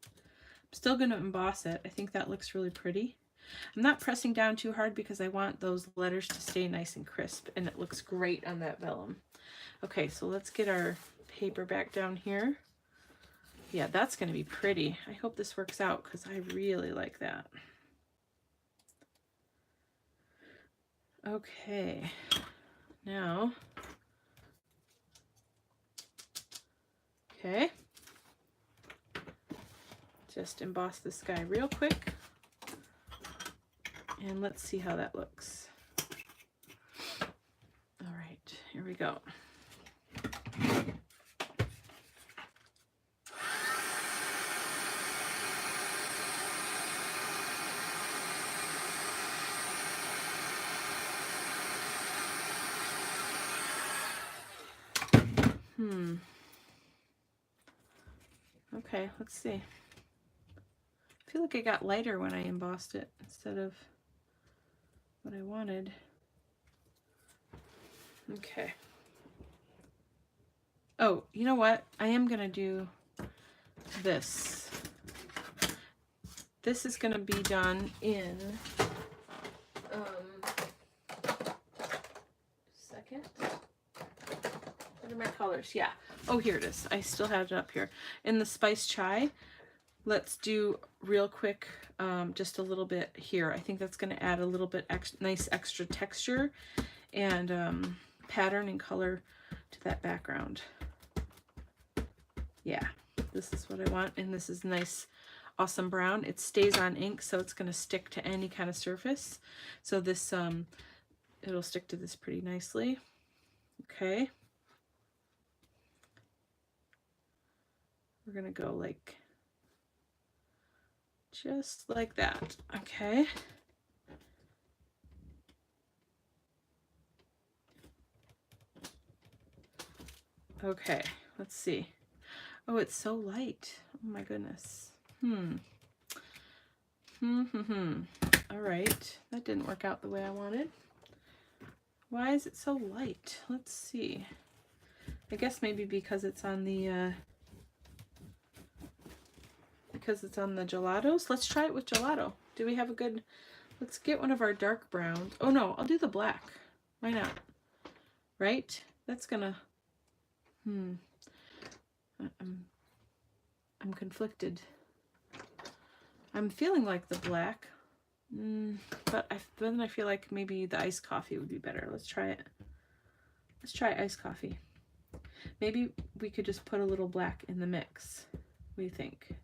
I'm still going to emboss it. I think that looks really pretty. I'm not pressing down too hard because I want those letters to stay nice and crisp, and it looks great on that vellum. Okay, so let's get our paper back down here. Yeah, that's going to be pretty. I hope this works out because I really like that. Okay, now, okay, just emboss this guy real quick, and let's see how that looks. All right, here we go. Okay, let's see. I feel like it got lighter when I embossed it instead of what I wanted. Okay. Oh, you know what? I am going to do this. This is going to be done in, second. What are my colors? Yeah. Oh, here it is. I still have it up here. In the Spice Chai, let's do real quick, just a little bit here. I think that's going to add a little bit nice extra texture and pattern and color to that background. Yeah, this is what I want, and this is nice, awesome brown. It stays on ink, so it's going to stick to any kind of surface. So this, it'll stick to this pretty nicely. Okay. We're going to go like, just like that. Okay. Okay, let's see. Oh, it's so light. Oh my goodness. All right, that didn't work out the way I wanted. Why is it so light? Let's see. I guess maybe because it's on the gelatos. Let's try it with gelato. Do we have a good, let's get one of our dark browns. Oh no, I'll do the black. Why not? Right? That's gonna, I'm conflicted. I'm feeling like the black, but then I feel like maybe the iced coffee would be better. Let's try it. Let's try iced coffee. Maybe we could just put a little black in the mix. What do you think?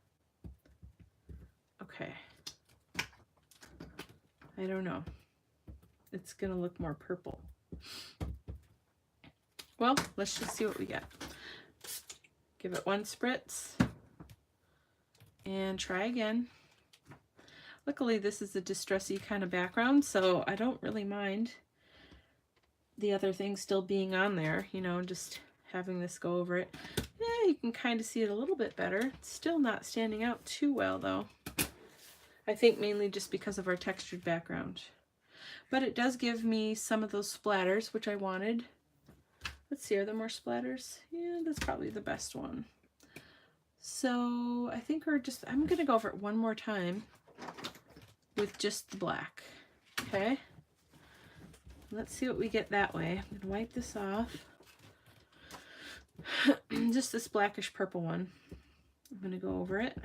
Okay. I don't know. It's gonna look more purple. Well, let's just see what we get. Give it one spritz and try again. Luckily, this is a distressy kind of background, so I don't really mind the other thing still being on there, you know, just having this go over it. Yeah, you can kind of see it a little bit better. It's still not standing out too well, though. I think mainly just because of our textured background. But it does give me some of those splatters, which I wanted. Let's see, are there more splatters? Yeah, that's probably the best one. So I think I'm gonna go over it one more time with just the black. Okay, let's see what we get that way. I'm gonna wipe this off. Just this blackish purple one. I'm gonna go over it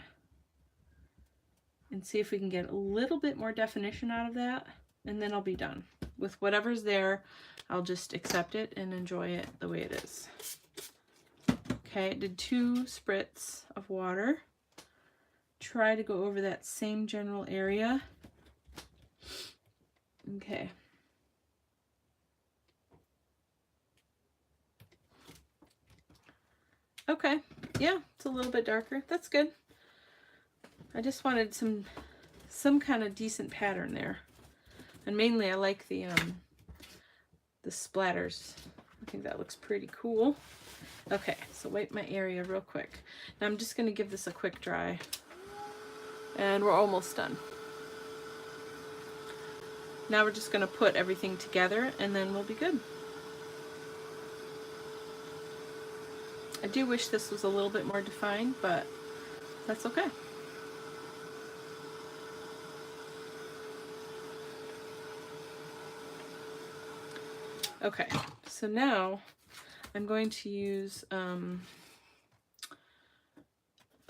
and see if we can get a little bit more definition out of that, and then I'll be done. With whatever's there, I'll just accept it and enjoy it the way it is. Okay, I did 2 spritz of water. Try to go over that same general area. Okay. Okay, yeah, it's a little bit darker. That's good. I just wanted some kind of decent pattern there. And mainly I like the splatters. I think that looks pretty cool. Okay, so wipe my area real quick. Now I'm just gonna give this a quick dry. And we're almost done. Now we're just gonna put everything together and then we'll be good. I do wish this was a little bit more defined, but that's okay. Okay, so now I'm going to use, I'm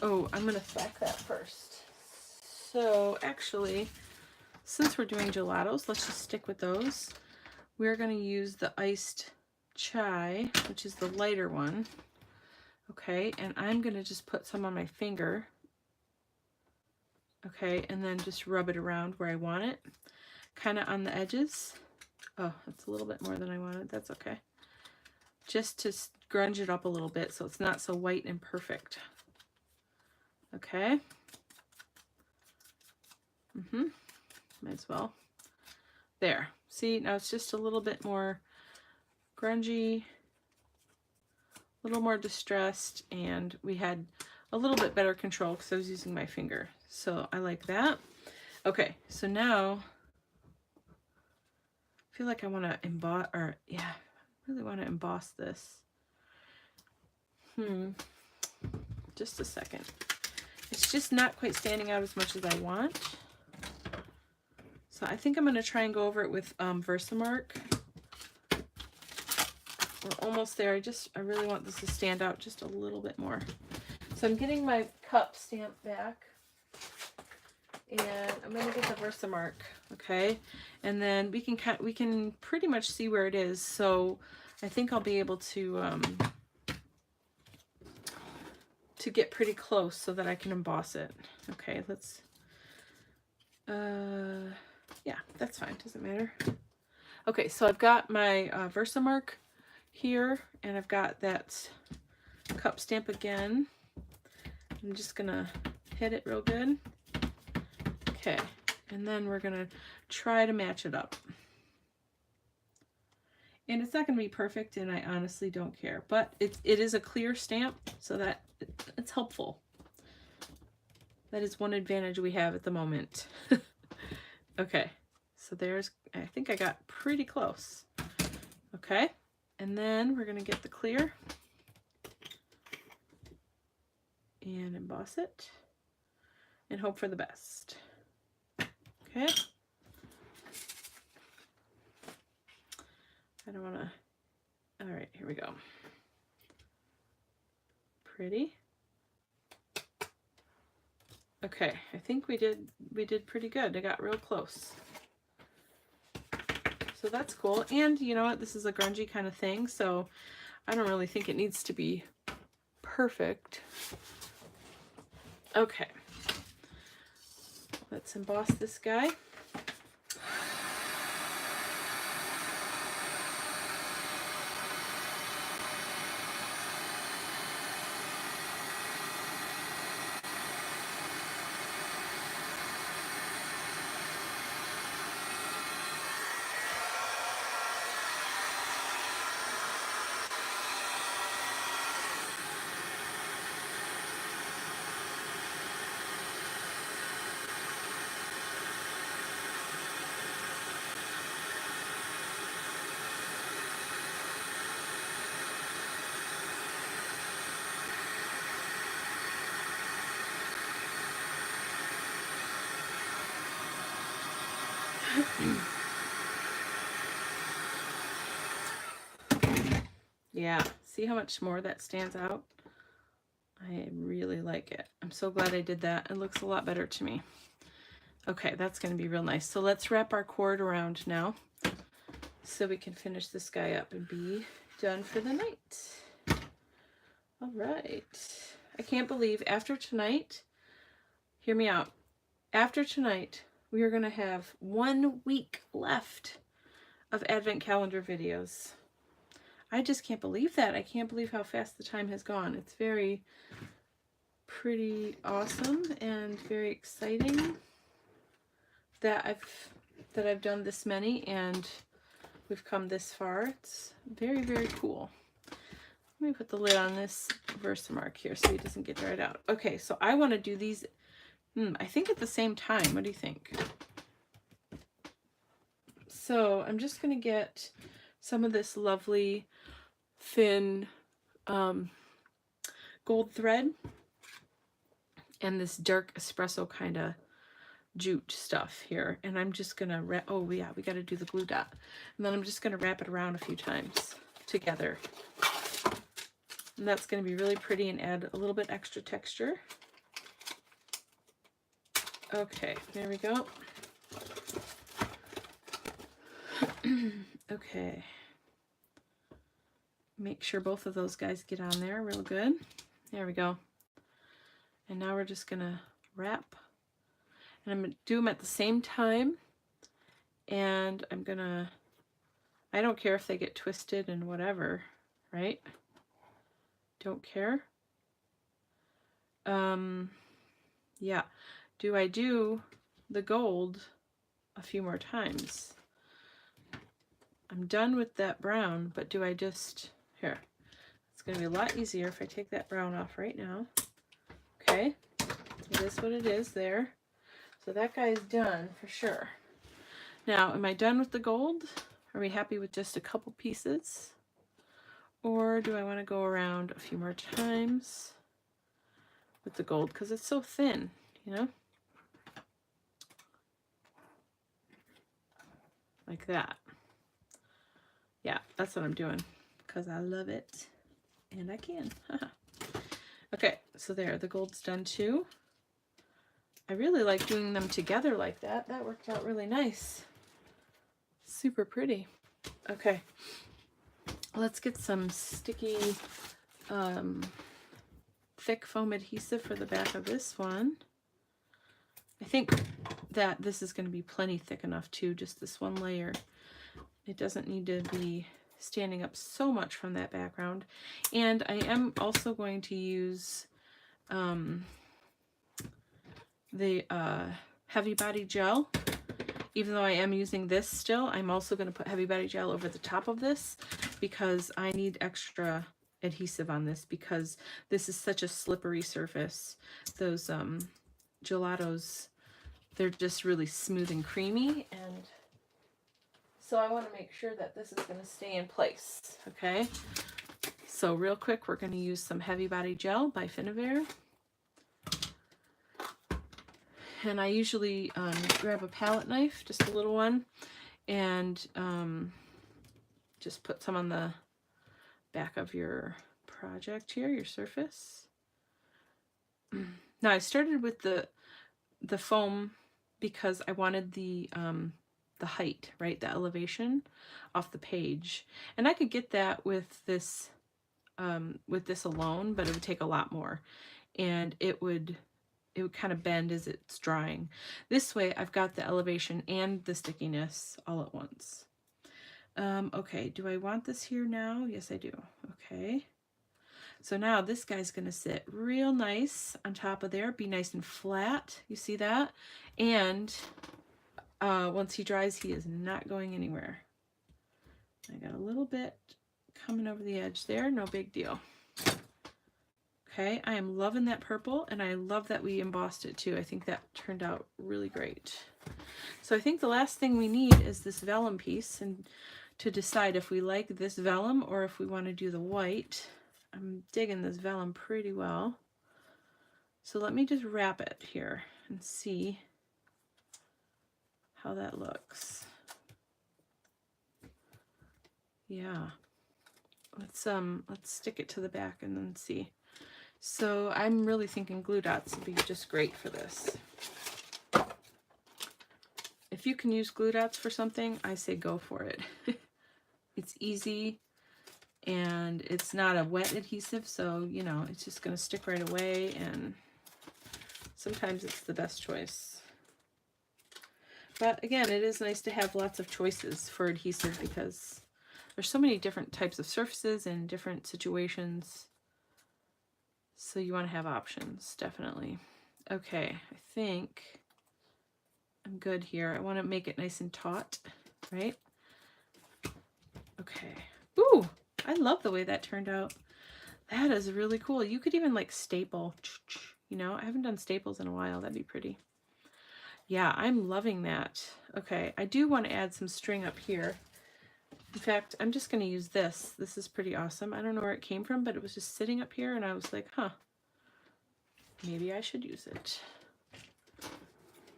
gonna stack that first. So actually, since we're doing gelatos, let's just stick with those. We're gonna use the iced chai, which is the lighter one. Okay, and I'm gonna just put some on my finger. Okay, and then just rub it around where I want it, kind of on the edges. Oh, that's a little bit more than I wanted. That's okay. Just to grunge it up a little bit so it's not so white and perfect. Okay. Might as well. There. See, now it's just a little bit more grungy, a little more distressed, and we had a little bit better control because I was using my finger. So I like that. Okay, so now I feel like I want to emboss, or yeah, I really want to emboss this. Just a second. It's just not quite standing out as much as I want. So I think I'm going to try and go over it with Versamark. We're almost there. I really want this to stand out just a little bit more. So I'm getting my cup stamp back. And I'm going to get the Versamark, okay? And then we can pretty much see where it is. So I think I'll be able to get pretty close so that I can emboss it. Okay, let's, yeah, that's fine, doesn't matter. Okay, so I've got my Versamark here, and I've got that cup stamp again. I'm just gonna hit it real good. Okay, and then we're gonna try to match it up. And it's not gonna be perfect, and I honestly don't care, but it is a clear stamp, so that it's helpful. That is one advantage we have at the moment. Okay, so I think I got pretty close. Okay, and then we're gonna get the clear and emboss it and hope for the best. Okay. I don't want to. All right, here we go. Pretty. Okay, I think we did pretty good. I got real close. So that's cool. And you know what? This is a grungy kind of thing, so I don't really think it needs to be perfect. Okay. Let's emboss this guy. Yeah, see how much more that stands out? I really like it. I'm so glad I did that. It looks a lot better to me. Okay, that's going to be real nice. So let's wrap our cord around now so we can finish this guy up and be done for the night. All right. I can't believe after tonight, hear me out. After tonight, we are going to have 1 week left of Advent calendar videos. I just can't believe that. I can't believe how fast the time has gone. It's very pretty awesome and very exciting that I've done this many and we've come this far. It's very, very cool. Let me put the lid on this Versamark here so it doesn't get dried out. Okay, so I want to do these, I think at the same time. What do you think? So I'm just going to get some of this lovely thin gold thread and this dark espresso kind of jute stuff here, and I'm just gonna wrap, oh yeah, we got to do the glue dot, and then I'm just gonna wrap it around a few times together, and that's going to be really pretty and add a little bit extra texture. Okay, there we go. Okay, make sure both of those guys get on there real good. There we go. And now we're just gonna wrap, and I'm gonna do them at the same time, and I'm gonna, I don't care if they get twisted and whatever, right? Don't care. Yeah. Do I do the gold a few more times? I'm done with that brown, but do I just, here, it's gonna be a lot easier if I take that brown off right now. Okay, it is what it is there. So that guy is done for sure. Now, am I done with the gold? Are we happy with just a couple pieces? Or do I want to go around a few more times with the gold? Because it's so thin, you know? Like that. Yeah, that's what I'm doing. Because I love it. And I can. Okay, so there, the gold's done too. I really like doing them together like that. That worked out really nice. Super pretty. Okay, let's get some sticky thick foam adhesive for the back of this one. I think that this is going to be plenty thick enough too, just this one layer. It doesn't need to be standing up so much from that background. And I am also going to use the Heavy Body Gel. Even though I am using this still, I'm also going to put Heavy Body Gel over the top of this because I need extra adhesive on this because this is such a slippery surface. Those gelatos, they're just really smooth and creamy, and so I want to make sure that this is going to stay in place. Okay, so real quick, we're going to use some Heavy Body Gel by Finnabair. And I usually grab a palette knife, just a little one, and just put some on the back of your project here, your surface. Now I started with the foam because I wanted the height, right, the elevation off the page, and I could get that with this alone, but it would take a lot more, and it would kind of bend as it's drying. This way I've got the elevation and the stickiness all at once. Okay, do I want this here now? Yes, I do. Okay. So now this guy's going to sit real nice on top of there, be nice and flat. You see that? And once he dries, he is not going anywhere. I got a little bit coming over the edge there, no big deal. Okay, I am loving that purple, and I love that we embossed it too. I think that turned out really great. So I think the last thing we need is this vellum piece, and to decide if we like this vellum or if we want to do the white. I'm digging this vellum pretty well. So let me just wrap it here and see how that looks. Yeah. Let's stick it to the back and then see. So I'm really thinking glue dots would be just great for this. If you can use glue dots for something, I say go for it. It's easy and it's not a wet adhesive, so you know, it's just going to stick right away, and sometimes it's the best choice. But again, it is nice to have lots of choices for adhesive because there's so many different types of surfaces and different situations. So you want to have options, definitely. Okay, I think I'm good here. I want to make it nice and taut, right? Okay. Ooh, I love the way that turned out. That is really cool. You could even like staple, you know, I haven't done staples in a while. That'd be pretty. Yeah, I'm loving that. Okay, I do want to add some string up here. In fact, I'm just going to use this. This is pretty awesome. I don't know where it came from, but it was just sitting up here and I was like, huh, maybe I should use it.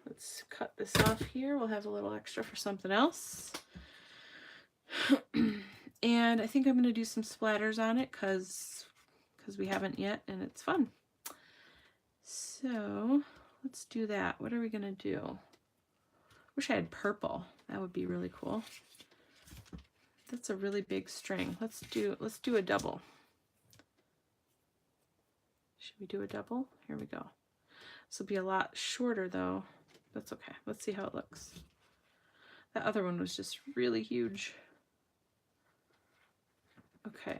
Let's cut this off here. We'll have a little extra for something else. And I think I'm going to do some splatters on it because we haven't yet, and it's fun. So let's do that. What are we going to do? Wish I had purple. That would be really cool. That's a really big string. Let's do a double. Should we do a double? Here we go. This will be a lot shorter though. That's okay. Let's see how it looks. That other one was just really huge. Okay.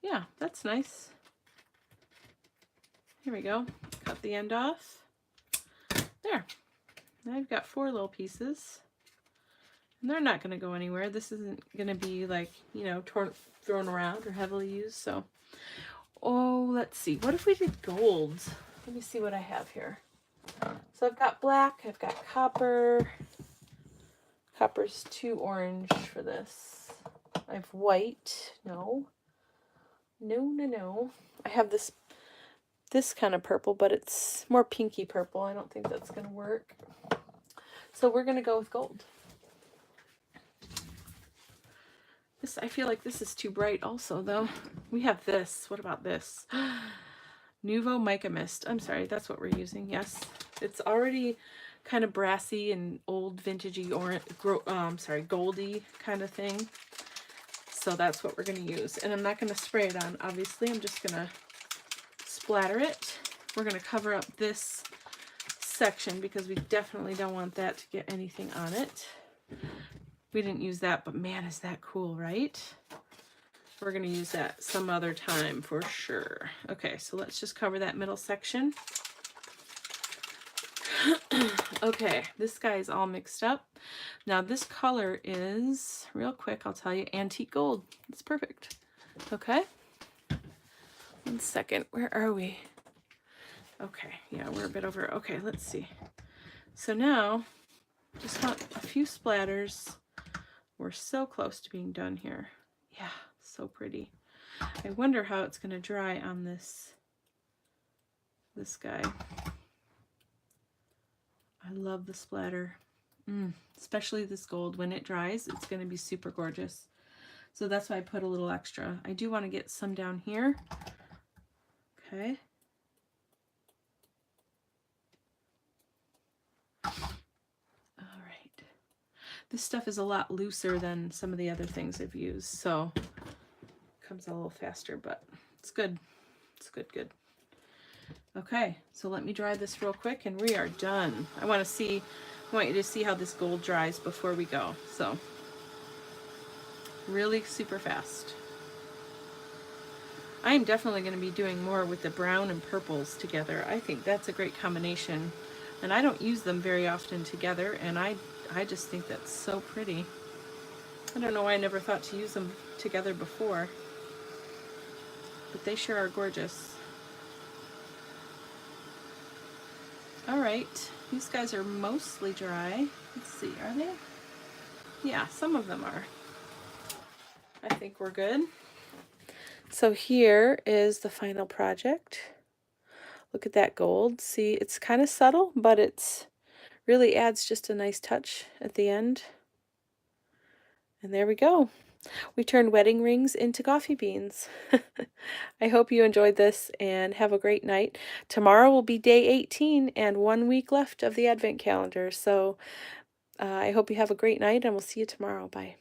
Yeah, that's nice. Here we go. Cut the end off. There. Now I've got 4 little pieces. And they're not going to go anywhere. This isn't going to be like, you know, thrown around or heavily used. So, oh, let's see. What if we did gold? Let me see what I have here. So I've got black. I've got copper. Copper's too orange for this. I have white. No. No. I have this kind of purple, but it's more pinky purple. I don't think that's going to work. So we're going to go with gold. This, I feel like this is too bright also, though. We have this. What about this? Nuvo Mica Mist. I'm sorry, that's what we're using. Yes. It's already kind of brassy and old vintagey orange, goldy kind of thing. So that's what we're going to use. And I'm not going to spray it on, obviously. I'm just going to splatter it. We're going to cover up this section because we definitely don't want that to get anything on it. We didn't use that, but man, is that cool, right? We're going to use that some other time for sure. Okay, so let's just cover that middle section. Okay, this guy is all mixed up. Now this color is, real quick, I'll tell you, antique gold. It's perfect. Okay. 1 second, where are we? Okay, yeah, we're a bit over. Okay, let's see. So now, just want a few splatters. We're so close to being done here. Yeah, so pretty. I wonder how it's going to dry on this guy. I love the splatter. Especially this gold. When it dries, it's going to be super gorgeous. So that's why I put a little extra. I do want to get some down here. Okay. All right. This stuff is a lot looser than some of the other things I've used, so it comes a little faster, but it's good. It's good. Okay, so let me dry this real quick and we are done. I want you to see how this gold dries before we go. So really super fast. I am definitely going to be doing more with the brown and purples together. I think that's a great combination. And I don't use them very often together, and I just think that's so pretty. I don't know why I never thought to use them together before, but they sure are gorgeous. All right, these guys are mostly dry. Let's see, are they? Yeah, some of them are. I think we're good. So here is the final project. Look at that gold. See, it's kind of subtle, but it's really adds just a nice touch at the end. And there we go. We turned wedding rings into coffee beans. I hope you enjoyed this and have a great night. Tomorrow will be day 18 and 1 week left of the Advent calendar. So I hope you have a great night and we'll see you tomorrow. Bye.